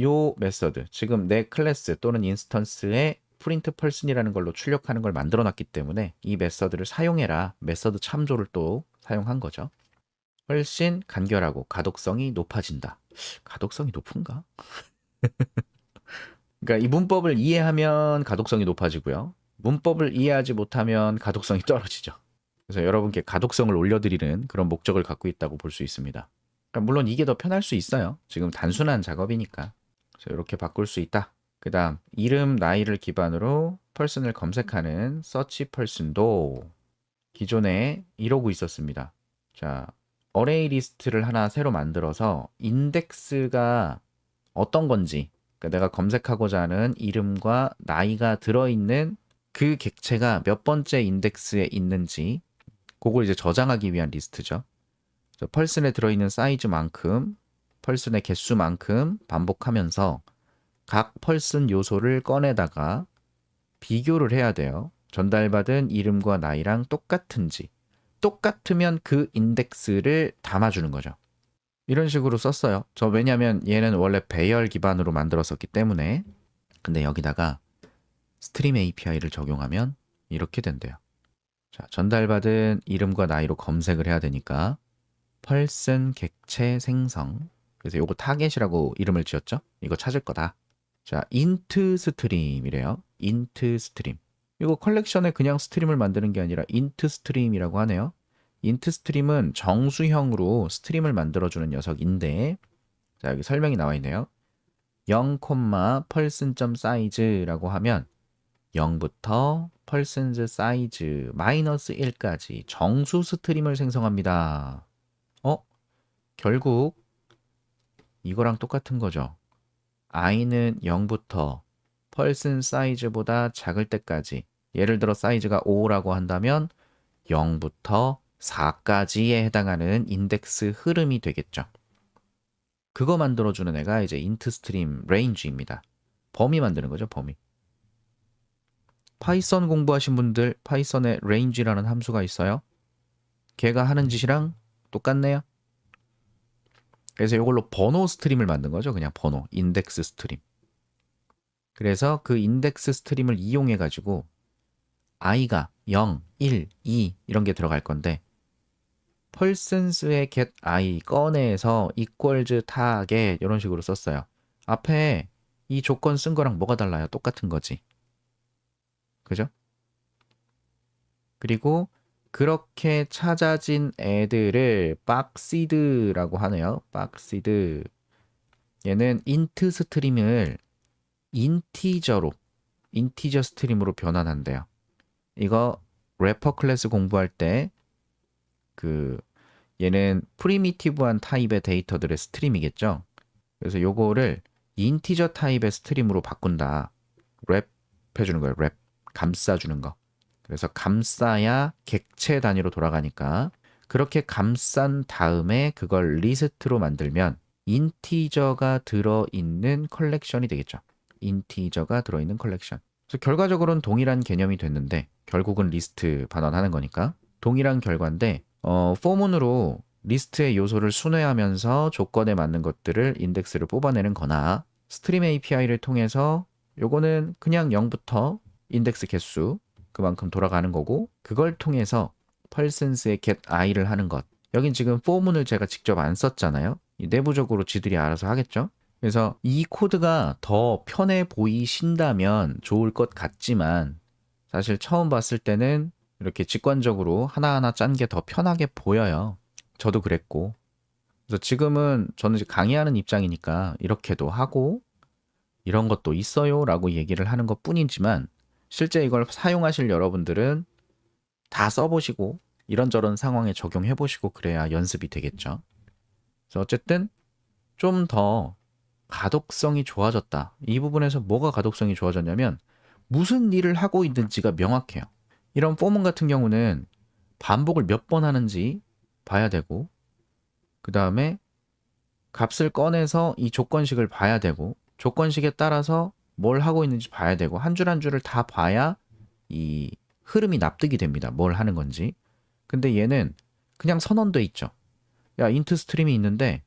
요 메서드 지금 내 클래스 또는 인스턴스에 프린트 펄슨이라는 걸로 출력하는 걸 만들어 놨기 때문에 이 메서드를 사용해라 메서드 참조를 또 사용한 거죠. 훨씬 간결하고 가독성이 높아진다. 가독성이 높은가? 그러니까 이 문법을 이해하면 가독성이 높아지고요. 문법을 이해하지 못하면 가독성이 떨어지죠. 그래서 여러분께 가독성을 올려드리는 그런 목적을 갖고 있다고 볼 수 있습니다. 그러니까 물론 이게 더 편할 수 있어요. 지금 단순한 작업이니까. 그래서 이렇게 바꿀 수 있다. 그 다음 이름, 나이를 기반으로 펄슨을 검색하는 서치 펄슨도 기존에 이러고 있었습니다. 자, 어레이 리스트를 하나 새로 만들어서 인덱스가 어떤 건지 그러니까 내가 검색하고자 하는 이름과 나이가 들어있는 그 객체가 몇 번째 인덱스에 있는지 그걸 이제 저장하기 위한 리스트죠. 펄슨에 들어있는 사이즈만큼 펄슨의 개수만큼 반복하면서 각 펄슨 요소를 꺼내다가 비교를 해야 돼요. 전달받은 이름과 나이랑 똑같은지 똑같으면 그 인덱스를 담아주는 거죠. 이런 식으로 썼어요. 왜냐면 얘는 원래 배열 기반으로 만들었었기 때문에 근데 여기다가 스트림 API를 적용하면 이렇게 된대요. 자, 전달받은 이름과 나이로 검색을 해야 되니까 펄슨 객체 생성. 그래서 요거 타겟이라고 이름을 지었죠? 이거 찾을 거다. 자, 인트 스트림이래요. 인트 스트림. 이거 컬렉션에 그냥 스트림을 만드는 게 아니라 인트 스트림이라고 하네요. 인트 스트림은 정수형으로 스트림을 만들어주는 녀석인데, 자, 여기 설명이 나와 있네요. 0, person.size라고 하면 0부터 persons size 마이너스 1까지 정수 스트림을 생성합니다. 결국 이거랑 똑같은 거죠. i는 0부터 person 사이즈보다 작을 때까지, 예를 들어 사이즈가 5라고 한다면 0부터 4까지에 해당하는 인덱스 흐름이 되겠죠. 그거 만들어주는 애가 이제 int stream range입니다. 범위 만드는 거죠, 범위. 파이썬 공부하신 분들, 파이썬에 range라는 함수가 있어요. 걔가 하는 짓이랑 똑같네요. 그래서 이걸로 번호 스트림을 만든 거죠. 그냥 번호, 인덱스 스트림. 그래서 그 인덱스 스트림을 이용해 가지고 i가 0, 1, 2 이런 게 들어갈 건데 persons의 get i 꺼내서 equals target 이런 식으로 썼어요. 앞에 이 조건 쓴 거랑 뭐가 달라요? 똑같은 거지. 그죠? 그리고 그렇게 찾아진 애들을 박시드라고 하네요. 박시드. 얘는 int 스트림을 인티저 스트림으로 변환한대요. 이거 래퍼 클래스 공부할 때 얘는 프리미티브한 타입의 데이터들의 스트림이겠죠. 그래서 요거를 인티저 타입의 스트림으로 바꾼다. 랩 해주는 거예요. 랩 감싸주는 거. 그래서 감싸야 객체 단위로 돌아가니까 그렇게 감싼 다음에 그걸 리스트로 만들면 인티저가 들어있는 컬렉션이 되겠죠. 인티저가 들어있는 컬렉션. 그래서 결과적으로는 동일한 개념이 됐는데 결국은 리스트 반환하는 거니까 동일한 결과인데 포문으로 리스트의 요소를 순회하면서 조건에 맞는 것들을 인덱스를 뽑아내는 거나 스트림 API를 통해서 요거는 그냥 0부터 인덱스 개수 그만큼 돌아가는 거고 그걸 통해서 persons의 get i를 하는 것. 여긴 지금 포문을 제가 직접 안 썼잖아요. 내부적으로 지들이 알아서 하겠죠. 그래서 이 코드가 더 편해 보이신다면 좋을 것 같지만 사실 처음 봤을 때는 이렇게 직관적으로 하나하나 짠 게 더 편하게 보여요. 저도 그랬고. 그래서 지금은 저는 이제 강의하는 입장이니까 이렇게도 하고 이런 것도 있어요 라고 얘기를 하는 것 뿐이지만 실제 이걸 사용하실 여러분들은 다 써보시고 이런저런 상황에 적용해 보시고 그래야 연습이 되겠죠. 그래서 어쨌든 좀 더 가독성이 좋아졌다. 이 부분에서 뭐가 가독성이 좋아졌냐면 무슨 일을 하고 있는지가 명확해요. 이런 포문 같은 경우는 반복을 몇 번 하는지 봐야 되고 그 다음에 값을 꺼내서 이 조건식을 봐야 되고 조건식에 따라서 뭘 하고 있는지 봐야 되고 한 줄 한 줄을 다 봐야 이 흐름이 납득이 됩니다. 뭘 하는 건지. 근데 얘는 그냥 선언돼 있죠. 야, 인트 스트림이 있는데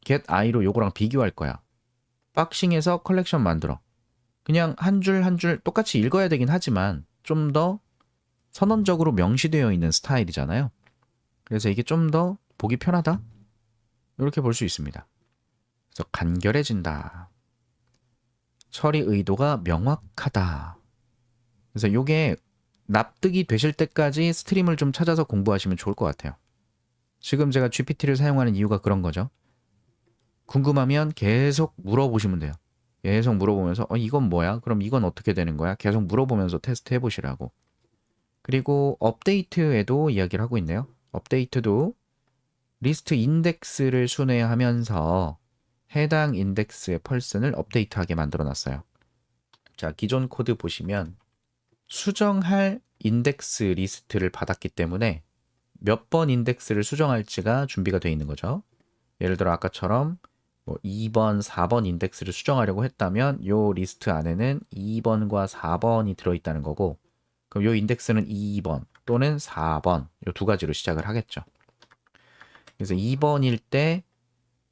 get i로 요거랑 비교할 거야. 박싱해서 컬렉션 만들어. 그냥 한 줄 한 줄 똑같이 읽어야 되긴 하지만 좀 더 선언적으로 명시되어 있는 스타일이잖아요. 그래서 이게 좀 더 보기 편하다? 이렇게 볼 수 있습니다. 그래서 간결해진다. 처리 의도가 명확하다. 그래서 이게 납득이 되실 때까지 스트림을 좀 찾아서 공부하시면 좋을 것 같아요. 지금 제가 GPT를 사용하는 이유가 그런 거죠. 궁금하면 계속 물어보시면 돼요. 계속 물어보면서 이건 뭐야? 그럼 이건 어떻게 되는 거야? 계속 물어보면서 테스트 해보시라고. 그리고 업데이트에도 이야기를 하고 있네요. 업데이트도 리스트 인덱스를 순회하면서 해당 인덱스의 펄슨을 업데이트하게 만들어 놨어요. 자, 기존 코드 보시면 수정할 인덱스 리스트를 받았기 때문에 몇 번 인덱스를 수정할지가 준비가 되어 있는 거죠. 예를 들어 아까처럼 2번, 4번 인덱스를 수정하려고 했다면 이 리스트 안에는 2번과 4번이 들어있다는 거고 그럼 이 인덱스는 2번 또는 4번 이 두 가지로 시작을 하겠죠. 그래서 2번일 때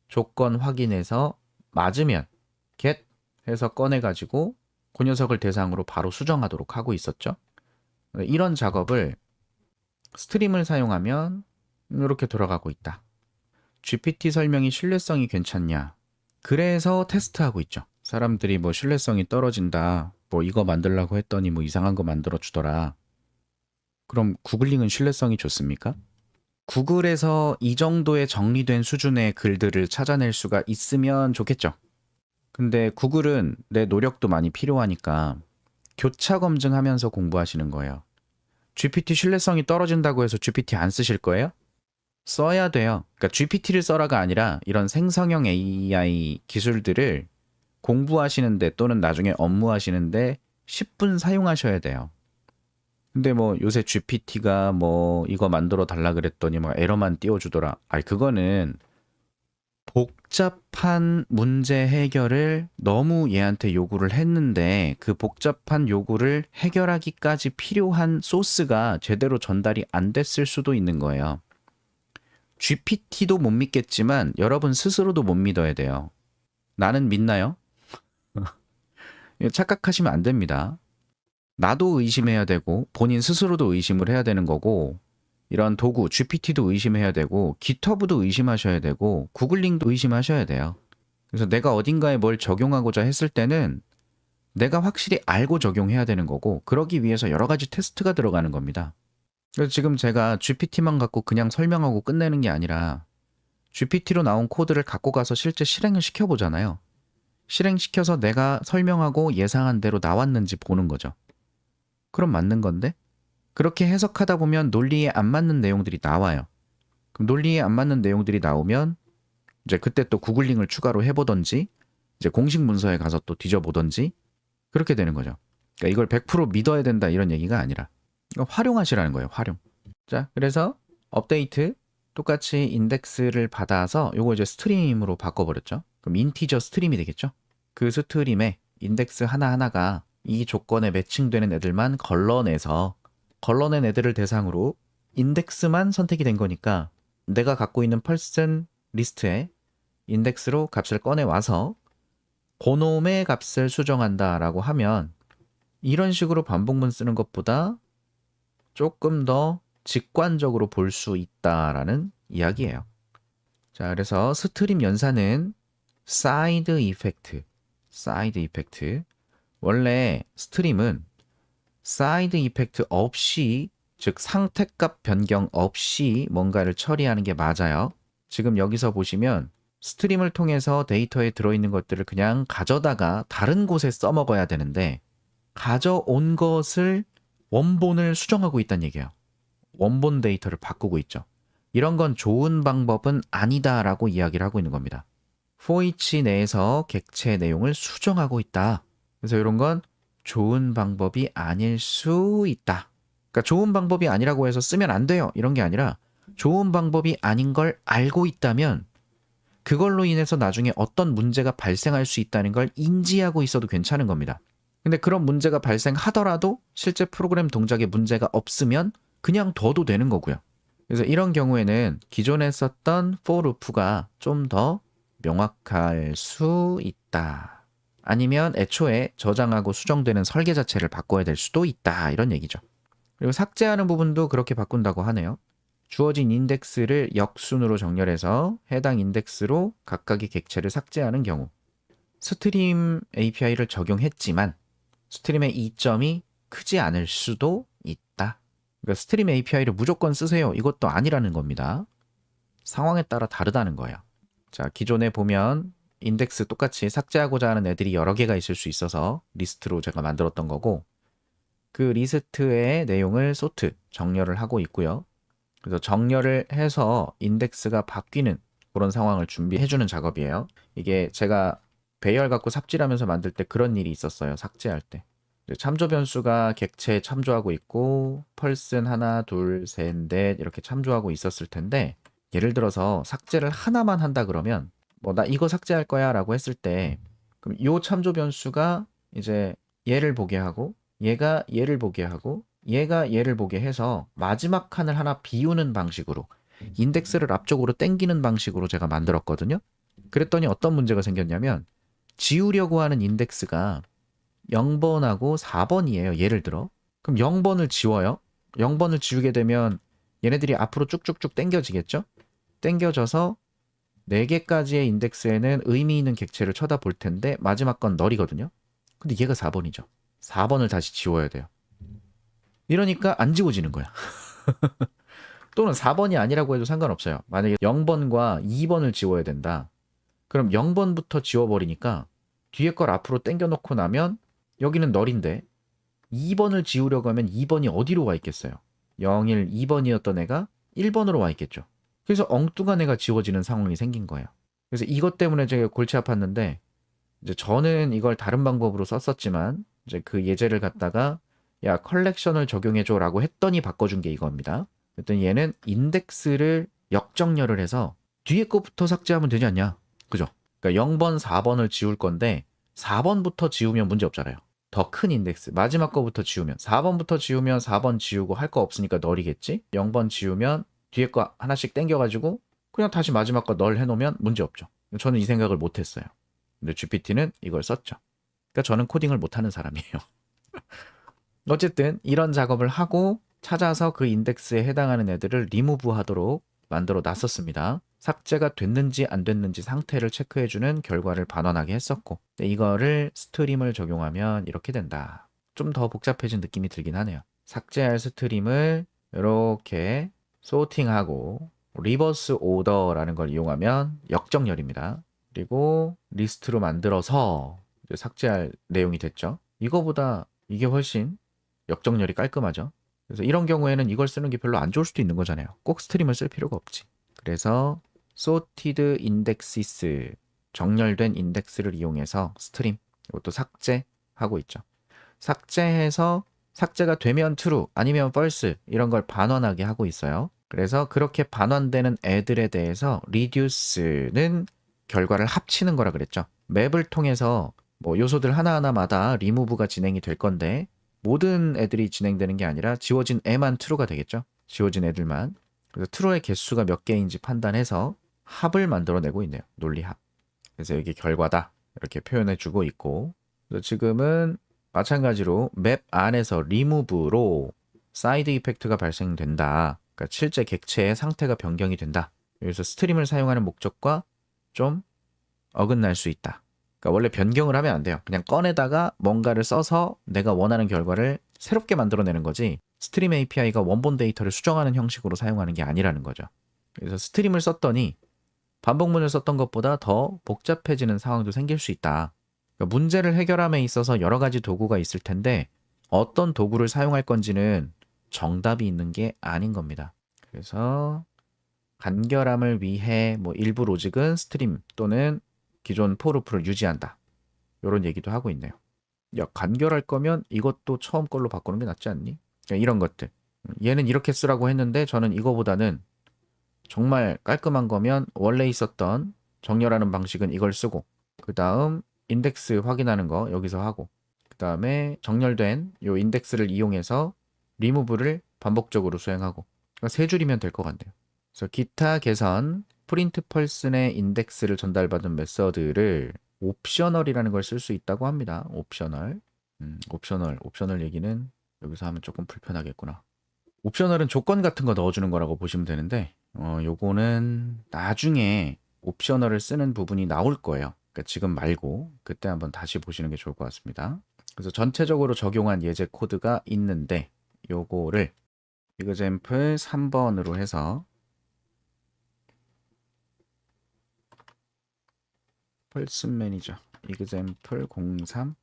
조건 확인해서 맞으면 get 해서 꺼내가지고 그 녀석을 대상으로 바로 수정하도록 하고 있었죠. 이런 작업을 스트림을 사용하면 이렇게 돌아가고 있다. GPT 설명이 신뢰성이 괜찮냐? 그래서 테스트하고 있죠. 사람들이 뭐 신뢰성이 떨어진다. 뭐 이거 만들라고 했더니 뭐 이상한 거 만들어 주더라. 그럼 구글링은 신뢰성이 좋습니까? 구글에서 이 정도의 정리된 수준의 글들을 찾아낼 수가 있으면 좋겠죠. 근데 구글은 내 노력도 많이 필요하니까 교차 검증하면서 공부하시는 거예요. GPT 신뢰성이 떨어진다고 해서 GPT 안 쓰실 거예요? 써야 돼요. 그러니까 GPT를 써라가 아니라 이런 생성형 AI 기술들을 공부하시는데 또는 나중에 업무하시는데 10분 사용하셔야 돼요. 근데 뭐 요새 GPT가 뭐 이거 만들어 달라 그랬더니 막 에러만 띄워주더라. 아니 그거는 복잡한 문제 해결을 너무 얘한테 요구를 했는데 그 복잡한 요구를 해결하기까지 필요한 소스가 제대로 전달이 안 됐을 수도 있는 거예요. GPT도 못 믿겠지만 여러분 스스로도 못 믿어야 돼요. 나는 믿나요? 착각하시면 안 됩니다. 나도 의심해야 되고 본인 스스로도 의심을 해야 되는 거고 이런 도구 GPT도 의심해야 되고 깃허브도 의심하셔야 되고 구글링도 의심하셔야 돼요. 그래서 내가 어딘가에 뭘 적용하고자 했을 때는 내가 확실히 알고 적용해야 되는 거고 그러기 위해서 여러 가지 테스트가 들어가는 겁니다. 그래서 지금 제가 GPT만 갖고 그냥 설명하고 끝내는 게 아니라 GPT로 나온 코드를 갖고 가서 실제 실행을 시켜보잖아요. 실행시켜서 내가 설명하고 예상한 대로 나왔는지 보는 거죠. 그럼 맞는 건데? 그렇게 해석하다 보면 논리에 안 맞는 내용들이 나와요. 그럼 논리에 안 맞는 내용들이 나오면 이제 그때 또 구글링을 추가로 해보던지 이제 공식 문서에 가서 또 뒤져보던지 그렇게 되는 거죠. 그러니까 이걸 100% 믿어야 된다 이런 얘기가 아니라 활용하시라는 거예요. 활용. 자, 그래서 업데이트 똑같이 인덱스를 받아서 요거 이제 스트림으로 바꿔버렸죠. 그럼 인티저 스트림이 되겠죠. 그 스트림에 인덱스 하나하나가 이 조건에 매칭되는 애들만 걸러낸 애들을 대상으로 인덱스만 선택이 된 거니까 내가 갖고 있는 펄슨 리스트에 인덱스로 값을 꺼내와서 그놈의 값을 수정한다라고 하면 이런 식으로 반복문 쓰는 것보다 조금 더 직관적으로 볼 수 있다라는 이야기예요. 자, 그래서 스트림 연산은 사이드 이펙트. 원래 스트림은 사이드 이펙트 없이, 즉 상태값 변경 없이 뭔가를 처리하는 게 맞아요. 지금 여기서 보시면 스트림을 통해서 데이터에 들어있는 것들을 그냥 가져다가 다른 곳에 써먹어야 되는데 가져온 것을 원본을 수정하고 있다는 얘기예요. 원본 데이터를 바꾸고 있죠. 이런 건 좋은 방법은 아니다라고 이야기를 하고 있는 겁니다. for each 내에서 객체 내용을 수정하고 있다. 그래서 이런 건 좋은 방법이 아닐 수 있다. 그러니까 좋은 방법이 아니라고 해서 쓰면 안 돼요. 이런 게 아니라 좋은 방법이 아닌 걸 알고 있다면 그걸로 인해서 나중에 어떤 문제가 발생할 수 있다는 걸 인지하고 있어도 괜찮은 겁니다. 근데 그런 문제가 발생하더라도 실제 프로그램 동작에 문제가 없으면 그냥 둬도 되는 거고요. 그래서 이런 경우에는 기존에 썼던 for loop가 좀 더 명확할 수 있다. 아니면 애초에 저장하고 수정되는 설계 자체를 바꿔야 될 수도 있다. 이런 얘기죠. 그리고 삭제하는 부분도 그렇게 바꾼다고 하네요. 주어진 인덱스를 역순으로 정렬해서 해당 인덱스로 각각의 객체를 삭제하는 경우 스트림 API를 적용했지만 스트림의 이점이 크지 않을 수도 있다. 그러니까 스트림 API를 무조건 쓰세요. 이것도 아니라는 겁니다. 상황에 따라 다르다는 거예요. 자, 기존에 보면 인덱스 똑같이 삭제하고자 하는 애들이 여러 개가 있을 수 있어서 리스트로 제가 만들었던 거고 그 리스트의 내용을 소트, 정렬을 하고 있고요. 그래서 정렬을 해서 인덱스가 바뀌는 그런 상황을 준비해주는 작업이에요. 이게 제가 배열 갖고 삽질하면서 만들 때 그런 일이 있었어요. 삭제할 때. 참조 변수가 객체에 참조하고 있고 펄슨 하나, 둘, 셋, 넷 이렇게 참조하고 있었을 텐데 예를 들어서 삭제를 하나만 한다 그러면 뭐 나 이거 삭제할 거야 라고 했을 때 그럼 요 참조 변수가 이제 얘를 보게 하고 얘가 얘를 보게 하고 얘가 얘를 보게 해서 마지막 칸을 하나 비우는 방식으로 인덱스를 앞쪽으로 당기는 방식으로 제가 만들었거든요. 그랬더니 어떤 문제가 생겼냐면 지우려고 하는 인덱스가 0번하고 4번이에요. 예를 들어. 그럼 0번을 지워요. 0번을 지우게 되면 얘네들이 앞으로 쭉쭉쭉 당겨지겠죠? 당겨져서 4개까지의 인덱스에는 의미 있는 객체를 쳐다볼 텐데 마지막 건 널이거든요. 근데 얘가 4번이죠. 4번을 다시 지워야 돼요. 이러니까 안 지워지는 거야. 또는 4번이 아니라고 해도 상관없어요. 만약에 0번과 2번을 지워야 된다. 그럼 0번부터 지워버리니까 뒤에 걸 앞으로 당겨놓고 나면 여기는 널인데 2번을 지우려고 하면 2번이 어디로 와 있겠어요? 01, 2번이었던 애가 1번으로 와 있겠죠. 그래서 엉뚱한 애가 지워지는 상황이 생긴 거예요. 그래서 이것 때문에 제가 골치 아팠는데 이제 저는 이걸 다른 방법으로 썼었지만 이제 그 예제를 갖다가 야 컬렉션을 적용해줘라고 했더니 바꿔준 게 이겁니다. 그랬더니 얘는 인덱스를 역정렬을 해서 뒤에 거부터 삭제하면 되지 않냐? 그죠? 그러니까 0번, 4번을 지울 건데 4번부터 지우면 문제 없잖아요. 더 큰 인덱스 마지막 거부터 지우면 4번부터 지우면 4번 지우고 할 거 없으니까 널이겠지? 0번 지우면 뒤에 거 하나씩 땡겨가지고 그냥 다시 마지막 거 널 해놓으면 문제 없죠. 저는 이 생각을 못했어요. 근데 GPT는 이걸 썼죠. 그러니까 저는 코딩을 못하는 사람이에요. 어쨌든 이런 작업을 하고 찾아서 그 인덱스에 해당하는 애들을 리무브 하도록 만들어 놨었습니다. 삭제가 됐는지 안 됐는지 상태를 체크해주는 결과를 반환하게 했었고 이거를 스트림을 적용하면 이렇게 된다. 좀 더 복잡해진 느낌이 들긴 하네요. 삭제할 스트림을 이렇게 소팅하고 리버스 오더라는 걸 이용하면 역정렬입니다. 그리고 리스트로 만들어서 이제 삭제할 내용이 됐죠. 이거보다 이게 훨씬 역정렬이 깔끔하죠. 그래서 이런 경우에는 이걸 쓰는 게 별로 안 좋을 수도 있는 거잖아요. 꼭 스트림을 쓸 필요가 없지. 그래서 sorted indexes 정렬된 인덱스를 이용해서 스트림 이것도 삭제하고 있죠. 삭제해서 삭제가 되면 true 아니면 false 이런 걸 반환하게 하고 있어요. 그래서 그렇게 반환되는 애들에 대해서 reduce는 결과를 합치는 거라 그랬죠. 맵을 통해서 뭐 요소들 하나하나마다 리무브가 진행이 될 건데 모든 애들이 진행되는 게 아니라 지워진 애만 true가 되겠죠. 지워진 애들만. 그래서 true의 개수가 몇 개인지 판단해서 합을 만들어내고 있네요. 논리합. 그래서 여기 결과다 이렇게 표현해주고 있고 그래서 지금은 마찬가지로 맵 안에서 리무브로 사이드 이펙트가 발생된다. 그러니까 실제 객체의 상태가 변경이 된다. 여기서 스트림을 사용하는 목적과 좀 어긋날 수 있다. 그러니까 원래 변경을 하면 안 돼요. 그냥 꺼내다가 뭔가를 써서 내가 원하는 결과를 새롭게 만들어내는 거지 스트림 API가 원본 데이터를 수정하는 형식으로 사용하는 게 아니라는 거죠. 그래서 스트림을 썼더니 반복문을 썼던 것보다 더 복잡해지는 상황도 생길 수 있다. 그러니까 문제를 해결함에 있어서 여러 가지 도구가 있을 텐데 어떤 도구를 사용할 건지는 정답이 있는 게 아닌 겁니다. 그래서 간결함을 위해 뭐 일부 로직은 스트림 또는 기존 포루프를 유지한다. 이런 얘기도 하고 있네요. 야, 간결할 거면 이것도 처음 걸로 바꾸는 게 낫지 않니? 그러니까 이런 것들. 얘는 이렇게 쓰라고 했는데 저는 이거보다는 정말 깔끔한 거면 원래 있었던 정렬하는 방식은 이걸 쓰고 그 다음 인덱스 확인하는 거 여기서 하고 그 다음에 정렬된 이 인덱스를 이용해서 리무브를 반복적으로 수행하고 그러니까 세 줄이면 될 것 같네요. 그래서 기타 개선 프린트 펄슨의 인덱스를 전달받은 메서드를 옵셔널이라는 걸 쓸 수 있다고 합니다. 옵셔널. 옵셔널 얘기는 여기서 하면 조금 불편하겠구나. 옵셔널은 조건 같은 거 넣어주는 거라고 보시면 되는데 요거는 나중에 옵셔널을 쓰는 부분이 나올 거예요. 그러니까 지금 말고 그때 한번 다시 보시는 게 좋을 것 같습니다. 그래서 전체적으로 적용한 예제 코드가 있는데 요거를 example 3번으로 해서 펄슨 매니저 example 03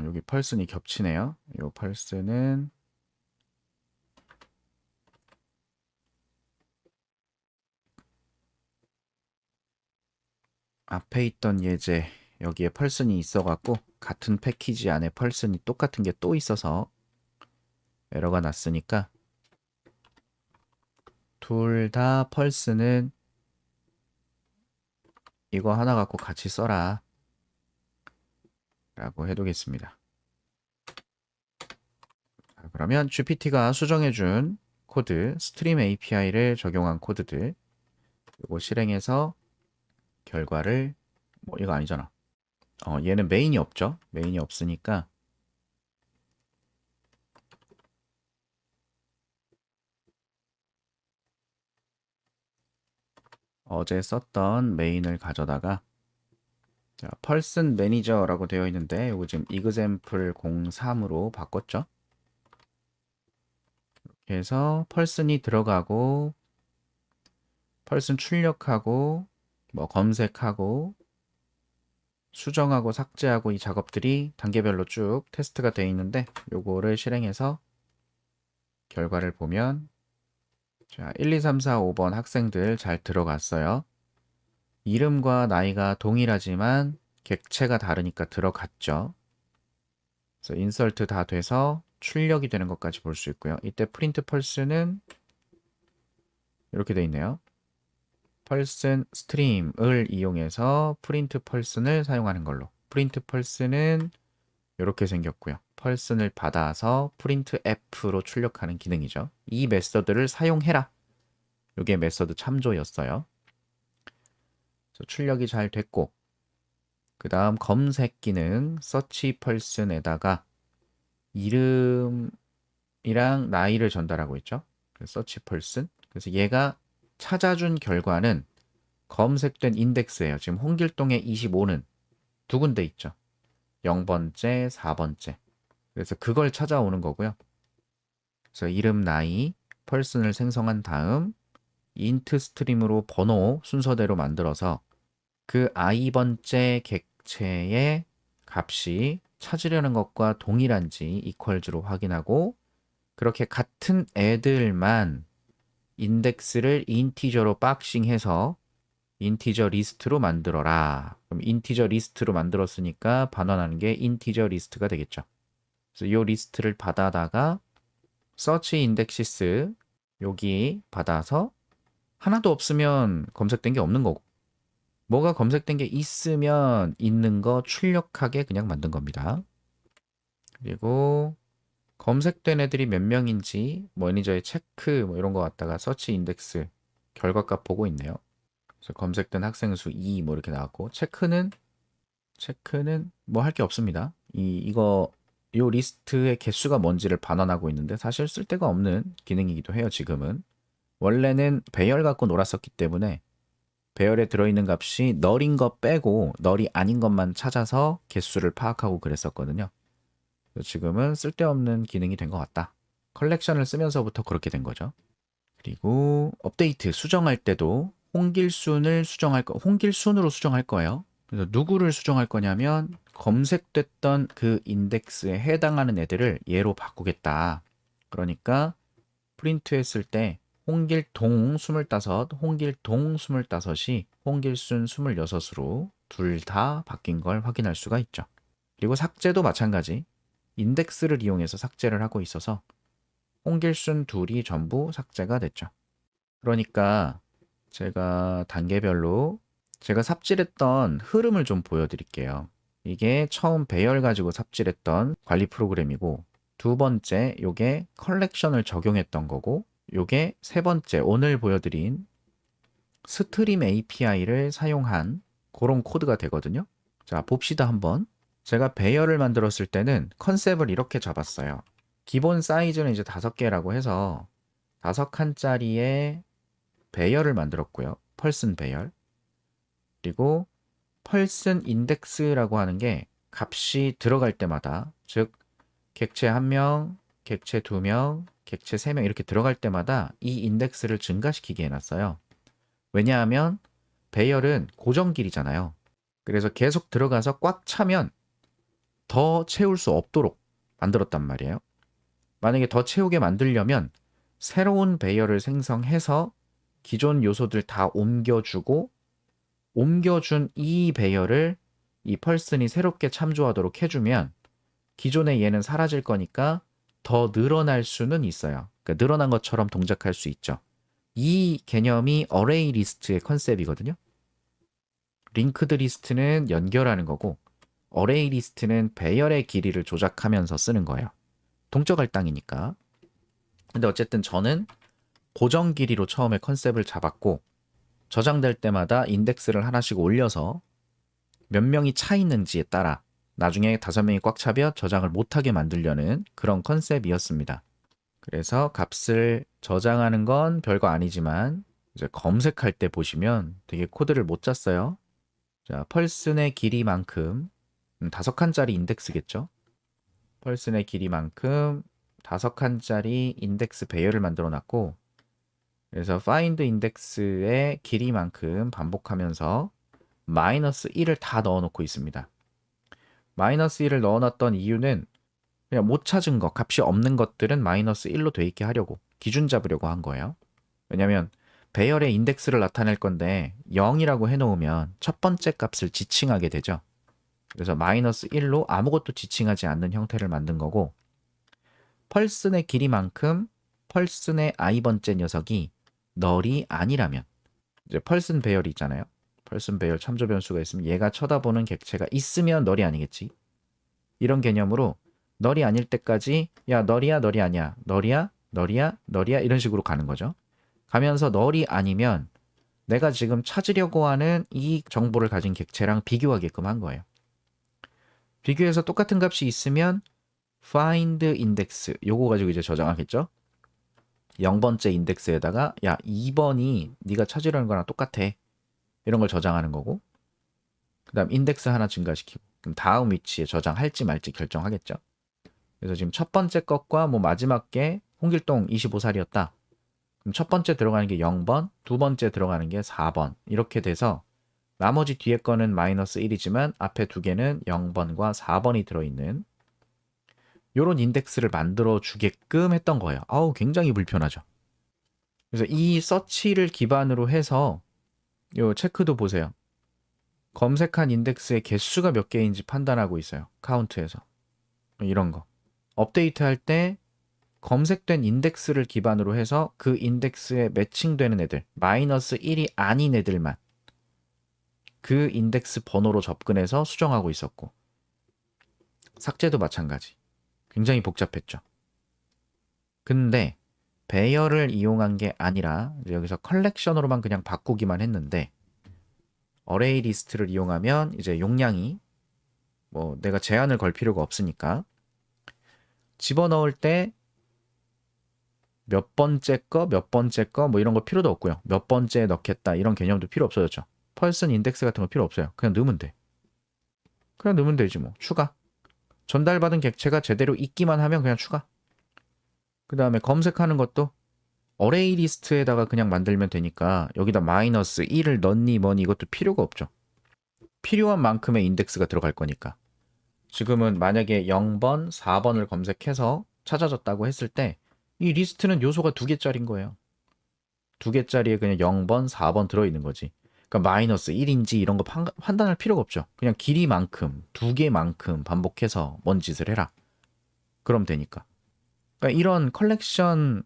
여기 펄슨이 겹치네요. 요 펄슨은 앞에 있던 예제 여기에 펄슨이 있어갖고 같은 패키지 안에 펄슨이 똑같은 게 또 있어서 에러가 났으니까 둘 다 펄슨은 이거 하나 갖고 같이 써라 라고 해두겠습니다. 자, 그러면 GPT가 수정해준 코드 스트림 API를 적용한 코드들 이거 실행해서 결과를 이거 아니잖아. 얘는 메인이 없죠. 메인이 없으니까 어제 썼던 메인을 가져다가 자, 펄슨 매니저라고 되어 있는데 이거 지금 example 03으로 바꿨죠. 그래서 펄슨이 들어가고 펄슨 출력하고 뭐 검색하고 수정하고 삭제하고 이 작업들이 단계별로 쭉 테스트가 되어 있는데 요거를 실행해서 결과를 보면 자, 1, 2, 3, 4, 5번 학생들 잘 들어갔어요. 이름과 나이가 동일하지만 객체가 다르니까 들어갔죠. 그래서 인설트 다 돼서 출력이 되는 것까지 볼 수 있고요. 이때 프린트 펄스는 이렇게 되어 있네요. 펄슨 스트림을 이용해서 프린트 펄슨을 사용하는 걸로. 프린트 펄슨은 이렇게 생겼고요. 펄슨을 받아서 프린트 F로 출력하는 기능이죠. 이 메서드를 사용해라. 이게 메서드 참조였어요. 그래서 출력이 잘 됐고 그 다음 검색 기능 서치 펄슨에다가 이름이랑 나이를 전달하고 있죠. 서치 펄슨. 그래서 얘가 찾아준 결과는 검색된 인덱스예요. 지금 홍길동의 25는 두 군데 있죠. 0번째, 4번째. 그래서 그걸 찾아오는 거고요. 그래서 이름, 나이, 펄슨을 생성한 다음 인트 스트림으로 번호 순서대로 만들어서 그 i번째 객체의 값이 찾으려는 것과 동일한지 이퀄즈로 확인하고 그렇게 같은 애들만 인덱스를 인티저로 박싱해서 인티저 리스트로 만들어라. 그럼 인티저 리스트로 만들었으니까 반환하는 게 인티저 리스트가 되겠죠. 그래서 이 리스트를 받아다가 서치 인덱시스 여기 받아서 하나도 없으면 검색된 게 없는 거고 뭐가 검색된 게 있으면 있는 거 출력하게 그냥 만든 겁니다. 그리고 검색된 애들이 몇 명인지 매니저의 체크 뭐 이런 거 갖다가 서치 인덱스 결과값 보고 있네요. 그래서 검색된 학생 수 2 뭐 이렇게 나왔고 체크는 뭐 할 게 없습니다. 요 리스트의 개수가 뭔지를 반환하고 있는데 사실 쓸데가 없는 기능이기도 해요. 지금은 원래는 배열 갖고 놀았었기 때문에 배열에 들어있는 값이 널인 거 빼고 널이 아닌 것만 찾아서 개수를 파악하고 그랬었거든요. 지금은 쓸데없는 기능이 된 것 같다. 컬렉션을 쓰면서부터 그렇게 된 거죠. 그리고 업데이트 수정할 때도 홍길순으로 수정할 거예요. 그래서 누구를 수정할 거냐면 검색됐던 그 인덱스에 해당하는 애들을 얘로 바꾸겠다. 그러니까 프린트 했을 때 홍길동 25, 홍길동 25이 홍길순 26으로 둘 다 바뀐 걸 확인할 수가 있죠. 그리고 삭제도 마찬가지. 인덱스를 이용해서 삭제를 하고 있어서 홍길순 둘이 전부 삭제가 됐죠. 그러니까 제가 단계별로 제가 삽질했던 흐름을 좀 보여드릴게요. 이게 처음 배열 가지고 삽질했던 관리 프로그램이고 두 번째 요게 컬렉션을 적용했던 거고 요게 세 번째 오늘 보여드린 스트림 API를 사용한 그런 코드가 되거든요. 자 봅시다 한번. 제가 배열을 만들었을 때는 컨셉을 이렇게 잡았어요. 기본 사이즈는 이제 5개라고 해서 5칸짜리의 배열을 만들었고요. 펄슨 배열. 그리고 펄슨 인덱스라고 하는 게 값이 들어갈 때마다 즉 객체 1명, 객체 2명, 객체 3명 이렇게 들어갈 때마다 이 인덱스를 증가시키게 해놨어요. 왜냐하면 배열은 고정 길이잖아요. 그래서 계속 들어가서 꽉 차면 더 채울 수 없도록 만들었단 말이에요. 만약에 더 채우게 만들려면 새로운 배열을 생성해서 기존 요소들 다 옮겨주고 옮겨준 이 배열을 이 펄슨이 새롭게 참조하도록 해주면 기존의 얘는 사라질 거니까 더 늘어날 수는 있어요. 그러니까 늘어난 것처럼 동작할 수 있죠. 이 개념이 어레이 리스트의 컨셉이거든요. 링크드 리스트는 연결하는 거고 어레이 리스트는 배열의 길이를 조작하면서 쓰는 거예요. 동적 할당이니까. 근데 어쨌든 저는 고정 길이로 처음에 컨셉을 잡았고 저장될 때마다 인덱스를 하나씩 올려서 몇 명이 차 있는지에 따라 나중에 5명이 꽉 차면 저장을 못하게 만들려는 그런 컨셉이었습니다. 그래서 값을 저장하는 건 별거 아니지만 이제 검색할 때 보시면 되게 코드를 못 짰어요. 자, 펄슨의 길이만큼 5칸짜리 인덱스겠죠? 펄슨의 길이만큼 5칸짜리 인덱스 배열을 만들어 놨고, 그래서 find index의 길이만큼 반복하면서 마이너스 1을 다 넣어 놓고 있습니다. 마이너스 1을 넣어 놨던 이유는 그냥 못 찾은 거, 값이 없는 것들은 마이너스 1로 돼 있게 하려고, 기준 잡으려고 한 거예요. 왜냐면 배열의 인덱스를 나타낼 건데 0이라고 해놓으면 첫 번째 값을 지칭하게 되죠. 그래서 마이너스 1로 아무것도 지칭하지 않는 형태를 만든 거고, 펄슨의 길이만큼 펄슨의 i번째 녀석이 널이 아니라면, 이제 펄슨 배열이 있잖아요. 펄슨 배열 참조 변수가 있으면 얘가 쳐다보는 객체가 있으면 널이 아니겠지. 이런 개념으로 널이 아닐 때까지 야 널이야 널이 아니야 널이야 널이야 널이야 이런 식으로 가는 거죠. 가면서 널이 아니면 내가 지금 찾으려고 하는 이 정보를 가진 객체랑 비교하게끔 한 거예요. 비교해서 똑같은 값이 있으면 find index 요거 가지고 이제 저장하겠죠. 0번째 인덱스에다가 야 2번이 네가 찾으려는 거랑 똑같아 이런 걸 저장하는 거고, 그 다음 인덱스 하나 증가시키고, 그럼 다음 위치에 저장할지 말지 결정하겠죠. 그래서 지금 첫 번째 것과 뭐 마지막 게 홍길동 25살이었다. 그럼 첫 번째 들어가는 게 0번, 두 번째 들어가는 게 4번 이렇게 돼서 나머지 뒤에 거는 마이너스 1이지만 앞에 두 개는 0번과 4번이 들어있는 요런 인덱스를 만들어 주게끔 했던 거예요. 아우 굉장히 불편하죠. 그래서 이 서치를 기반으로 해서 요 체크도 보세요. 검색한 인덱스의 개수가 몇 개인지 판단하고 있어요. 카운트에서. 이런 거. 업데이트할 때 검색된 인덱스를 기반으로 해서 그 인덱스에 매칭되는 애들, 마이너스 1이 아닌 애들만 그 인덱스 번호로 접근해서 수정하고 있었고, 삭제도 마찬가지. 굉장히 복잡했죠. 근데 배열을 이용한 게 아니라 여기서 컬렉션으로만 그냥 바꾸기만 했는데, 어레이 리스트를 이용하면 이제 용량이 뭐 내가 제한을 걸 필요가 없으니까 집어넣을 때 몇 번째 거, 몇 번째 거 뭐 이런 거 필요도 없고요. 몇 번째 넣겠다 이런 개념도 필요 없어졌죠. 펄슨 인덱스 같은 거 필요 없어요. 그냥 넣으면 돼. 그냥 넣으면 되지 뭐. 추가. 전달받은 객체가 제대로 있기만 하면 그냥 추가. 그 다음에 검색하는 것도 어레이 리스트에다가 그냥 만들면 되니까 여기다 마이너스 1을 넣니 뭐니 이것도 필요가 없죠. 필요한 만큼의 인덱스가 들어갈 거니까. 지금은 만약에 0번, 4번을 검색해서 찾아졌다고 했을 때 이 리스트는 요소가 2개짜리인 거예요. 2개짜리에 그냥 0번, 4번 들어있는 거지. 그러니까 마이너스 1인지 이런 거 판단할 필요가 없죠. 그냥 길이만큼, 2개만큼 반복해서 뭔 짓을 해라. 그럼 되니까. 그러니까 이런 컬렉션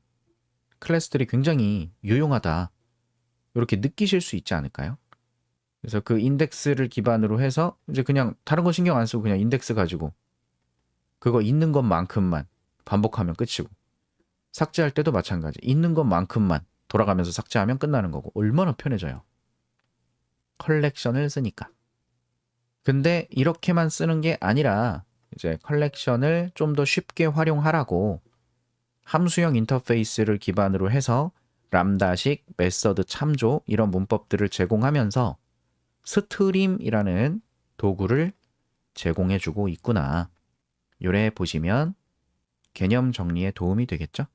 클래스들이 굉장히 유용하다. 이렇게 느끼실 수 있지 않을까요? 그래서 그 인덱스를 기반으로 해서 이제 그냥 다른 거 신경 안 쓰고 그냥 인덱스 가지고 그거 있는 것만큼만 반복하면 끝이고, 삭제할 때도 마찬가지. 있는 것만큼만 돌아가면서 삭제하면 끝나는 거고 얼마나 편해져요. 컬렉션을 쓰니까. 근데 이렇게만 쓰는 게 아니라 이제 컬렉션을 좀 더 쉽게 활용하라고 함수형 인터페이스를 기반으로 해서 람다식, 메서드 참조 이런 문법들을 제공하면서 스트림이라는 도구를 제공해주고 있구나. 요래 보시면 개념 정리에 도움이 되겠죠?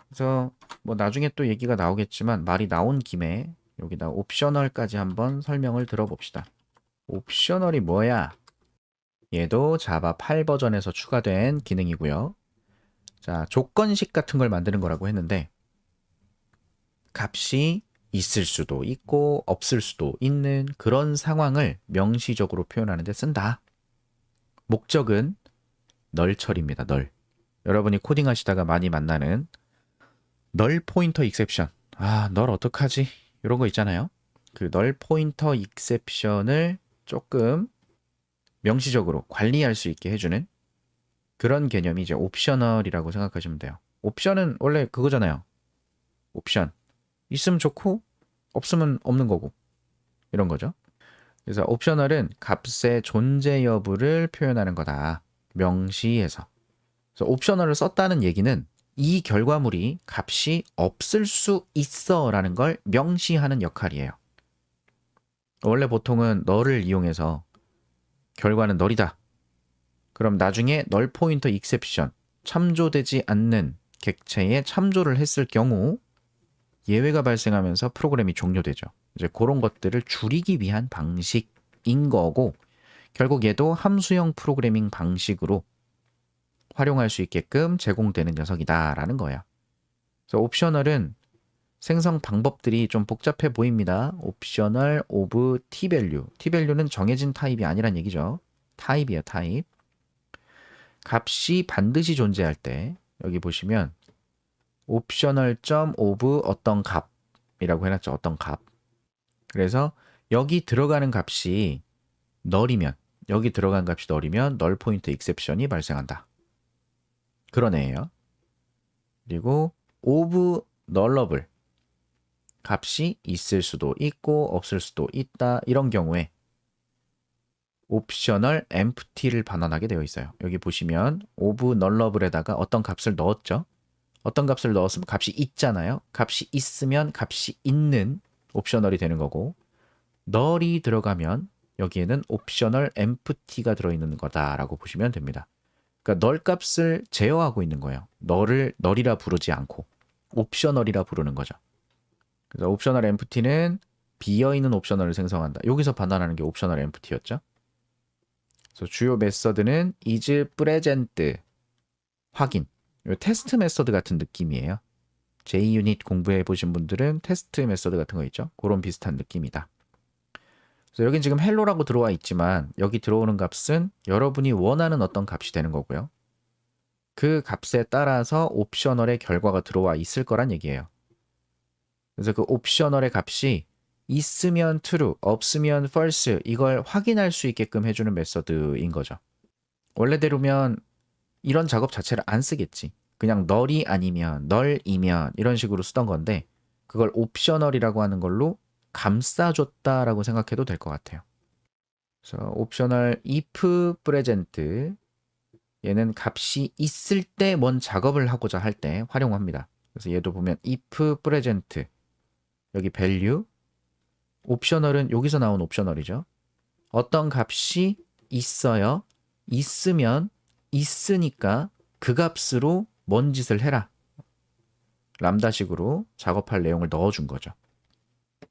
그래서 뭐 나중에 또 얘기가 나오겠지만 말이 나온 김에 여기다 옵셔널까지 한번 설명을 들어봅시다. 옵셔널이 뭐야? 얘도 자바 8 버전에서 추가된 기능이고요. 자, 조건식 같은 걸 만드는 거라고 했는데 값이 있을 수도 있고 없을 수도 있는 그런 상황을 명시적으로 표현하는 데 쓴다. 목적은 널 처리입니다. 널. 여러분이 코딩하시다가 많이 만나는 널 포인터 익셉션. 아, 널 어떡하지? 이런 거 있잖아요. 그 널 포인터 익셉션을 조금 명시적으로 관리할 수 있게 해주는 그런 개념이 이제 옵셔널이라고 생각하시면 돼요. 옵션은 원래 그거잖아요. 옵션. 있으면 좋고 없으면 없는 거고 이런 거죠. 그래서 옵셔널은 값의 존재 여부를 표현하는 거다. 명시해서. 그래서 옵셔널을 썼다는 얘기는 이 결과물이 값이 없을 수 있어 라는 걸 명시하는 역할이에요. 원래 보통은 널을 이용해서 결과는 널이다. 그럼 나중에 널 포인터 익셉션, 참조되지 않는 객체에 참조를 했을 경우 예외가 발생하면서 프로그램이 종료되죠. 이제 그런 것들을 줄이기 위한 방식인 거고, 결국 얘도 함수형 프로그래밍 방식으로 활용할 수 있게끔 제공되는 녀석이다라는 거예요. 그래서 옵셔널은 생성 방법들이 좀 복잡해 보입니다. 옵셔널 오브 t밸류. t밸류는 정해진 타입이 아니란 얘기죠. 타입이에요, 타입. 값이 반드시 존재할 때 여기 보시면 옵셔널 점 오브 어떤 값이라고 해놨죠. 어떤 값. 그래서 여기 들어가는 값이 널이면, 여기 들어간 값이 널이면 널 포인트 익셉션이 발생한다. 그런 애예요. 그리고 오브 널러블, 값이 있을 수도 있고 없을 수도 있다. 이런 경우에 옵셔널 empty를 반환하게 되어 있어요. 여기 보시면 오브 널러블에다가 어떤 값을 넣었죠. 어떤 값을 넣었으면 값이 있잖아요. 값이 있으면 값이 있는 옵셔널이 되는 거고, 널이 들어가면 여기에는 옵셔널 empty가 들어있는 거다라고 보시면 됩니다. 그러니까 널 값을 제어하고 있는 거예요. 널을 널이라 부르지 않고 옵셔널이라 부르는 거죠. 그래서 옵셔널 empty는 비어있는 옵셔널을 생성한다. 여기서 반환하는 게 옵셔널 empty였죠. 그래서 주요 메서드는 is present, 확인. 테스트 메서드 같은 느낌이에요. JUnit 공부해 보신 분들은 테스트 메서드 같은 거 있죠. 그런 비슷한 느낌이다. 그래서 여긴 지금 헬로라고 들어와 있지만 여기 들어오는 값은 여러분이 원하는 어떤 값이 되는 거고요. 그 값에 따라서 옵셔널의 결과가 들어와 있을 거란 얘기예요. 그래서 그 옵셔널의 값이 있으면 true, 없으면 false 이걸 확인할 수 있게끔 해주는 메서드인 거죠. 원래대로면 이런 작업 자체를 안 쓰겠지. 그냥 널이 아니면 널이면 이런 식으로 쓰던 건데 그걸 옵셔널이라고 하는 걸로 감싸줬다라고 생각해도 될 것 같아요. 그래서 옵셔널 if present, 얘는 값이 있을 때 뭔 작업을 하고자 할 때 활용합니다. 그래서 얘도 보면 if present, 여기 value, 옵셔널은 여기서 나온 옵셔널이죠. 어떤 값이 있어요. 있으면 있으니까 그 값으로 뭔 짓을 해라. 람다식으로 작업할 내용을 넣어준 거죠.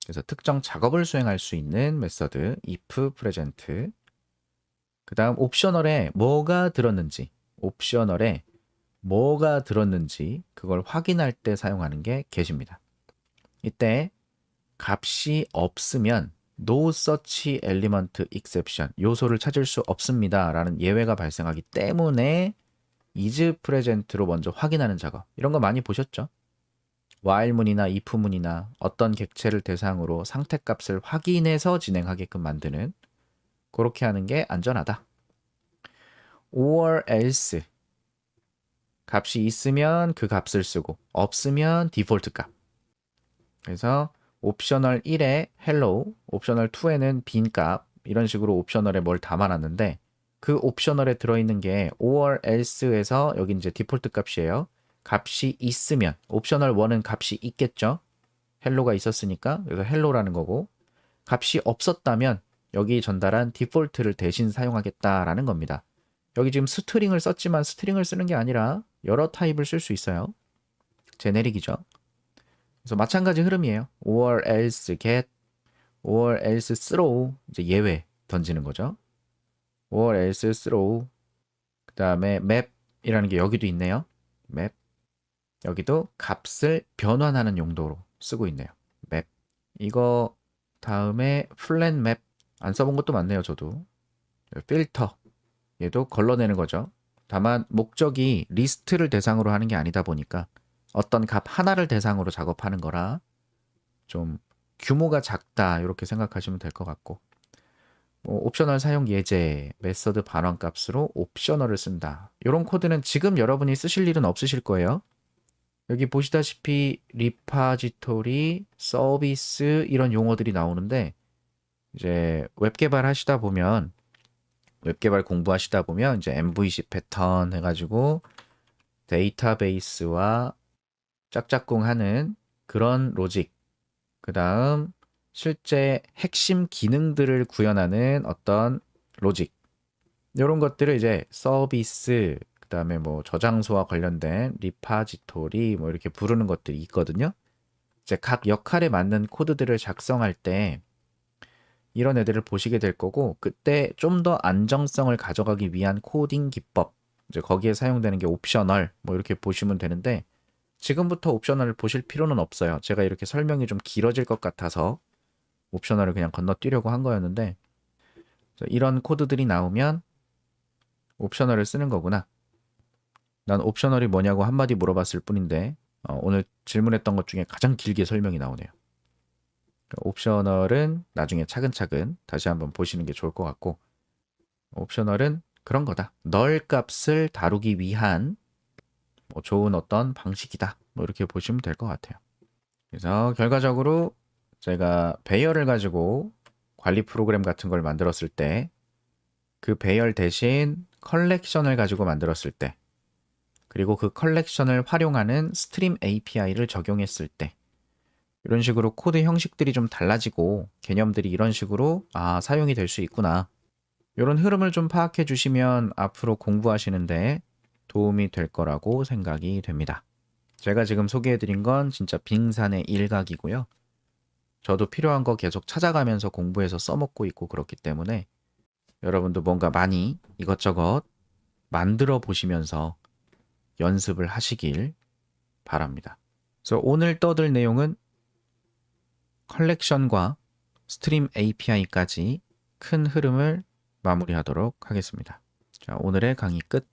그래서 특정 작업을 수행할 수 있는 메서드 if present. 그 다음 옵셔널에 뭐가 들었는지, 옵셔널에 뭐가 들었는지 그걸 확인할 때 사용하는 게 get입니다. 이때 값이 없으면 no such element exception, 요소를 찾을 수 없습니다 라는 예외가 발생하기 때문에 is present로 먼저 확인하는 작업, 이런 거 많이 보셨죠? while문이나 if문이나 어떤 객체를 대상으로 상태값을 확인해서 진행하게끔 만드는, 그렇게 하는 게 안전하다. or else, 값이 있으면 그 값을 쓰고 없으면 디폴트 값. 그래서 옵셔널 1에 hello, 옵셔널 2에는 빈 값, 이런 식으로 옵셔널에 뭘 담아놨는데 그 옵셔널에 들어있는 게 or else에서 여기 이제 디폴트 값이에요. 값이 있으면, 옵셔널 1은 값이 있겠죠. hello가 있었으니까 그래서 hello라는 거고, 값이 없었다면 여기 전달한 디폴트를 대신 사용하겠다라는 겁니다. 여기 지금 스트링을 썼지만 스트링을 쓰는 게 아니라 여러 타입을 쓸 수 있어요. 제네릭이죠. 그래서 마찬가지 흐름이에요. or else get, or else throw, 이제 예외 던지는 거죠. or else throw. 그 다음에 map이라는 게 여기도 있네요. map. 여기도 값을 변환하는 용도로 쓰고 있네요. map. 이거 다음에 flat map 안 써본 것도 많네요. 저도. 필터. 얘도 걸러내는 거죠. 다만 목적이 리스트를 대상으로 하는 게 아니다 보니까 어떤 값 하나를 대상으로 작업하는 거라 좀 규모가 작다 이렇게 생각하시면 될 것 같고, 옵셔널 사용 예제, 메서드 반환 값으로 옵셔널을 쓴다. 이런 코드는 지금 여러분이 쓰실 일은 없으실 거예요. 여기 보시다시피 리파지토리, 서비스 이런 용어들이 나오는데 이제 웹 개발하시다 보면 웹 개발 공부하시다 보면 이제 MVC 패턴 해가지고 데이터베이스와 짝짝꿍하는 그런 로직, 그 다음 실제 핵심 기능들을 구현하는 어떤 로직, 이런 것들을 이제 서비스, 그 다음에 뭐 저장소와 관련된 리파지토리 뭐 이렇게 부르는 것들이 있거든요. 이제 각 역할에 맞는 코드들을 작성할 때 이런 애들을 보시게 될 거고, 그때 좀 더 안정성을 가져가기 위한 코딩 기법, 이제 거기에 사용되는 게 옵셔널 뭐 이렇게 보시면 되는데, 지금부터 옵셔널을 보실 필요는 없어요. 제가 이렇게 설명이 좀 길어질 것 같아서 옵셔널을 그냥 건너뛰려고 한 거였는데, 이런 코드들이 나오면 옵셔널을 쓰는 거구나. 난 옵셔널이 뭐냐고 한마디 물어봤을 뿐인데 오늘 질문했던 것 중에 가장 길게 설명이 나오네요. 옵셔널은 나중에 차근차근 다시 한번 보시는 게 좋을 것 같고, 옵셔널은 그런 거다. 널 값을 다루기 위한 뭐 좋은 어떤 방식이다. 뭐 이렇게 보시면 될 것 같아요. 그래서 결과적으로 제가 배열을 가지고 관리 프로그램 같은 걸 만들었을 때, 그 배열 대신 컬렉션을 가지고 만들었을 때, 그리고 그 컬렉션을 활용하는 스트림 API를 적용했을 때, 이런 식으로 코드 형식들이 좀 달라지고 개념들이 이런 식으로 사용이 될 수 있구나. 이런 흐름을 좀 파악해 주시면 앞으로 공부하시는데 도움이 될 거라고 생각이 됩니다. 제가 지금 소개해 드린 건 진짜 빙산의 일각이고요. 저도 필요한 거 계속 찾아가면서 공부해서 써먹고 있고 그렇기 때문에 여러분도 뭔가 많이 이것저것 만들어 보시면서 연습을 하시길 바랍니다. 그래서 오늘 떠들 내용은 컬렉션과 스트림 API까지 큰 흐름을 마무리하도록 하겠습니다. 자, 오늘의 강의 끝.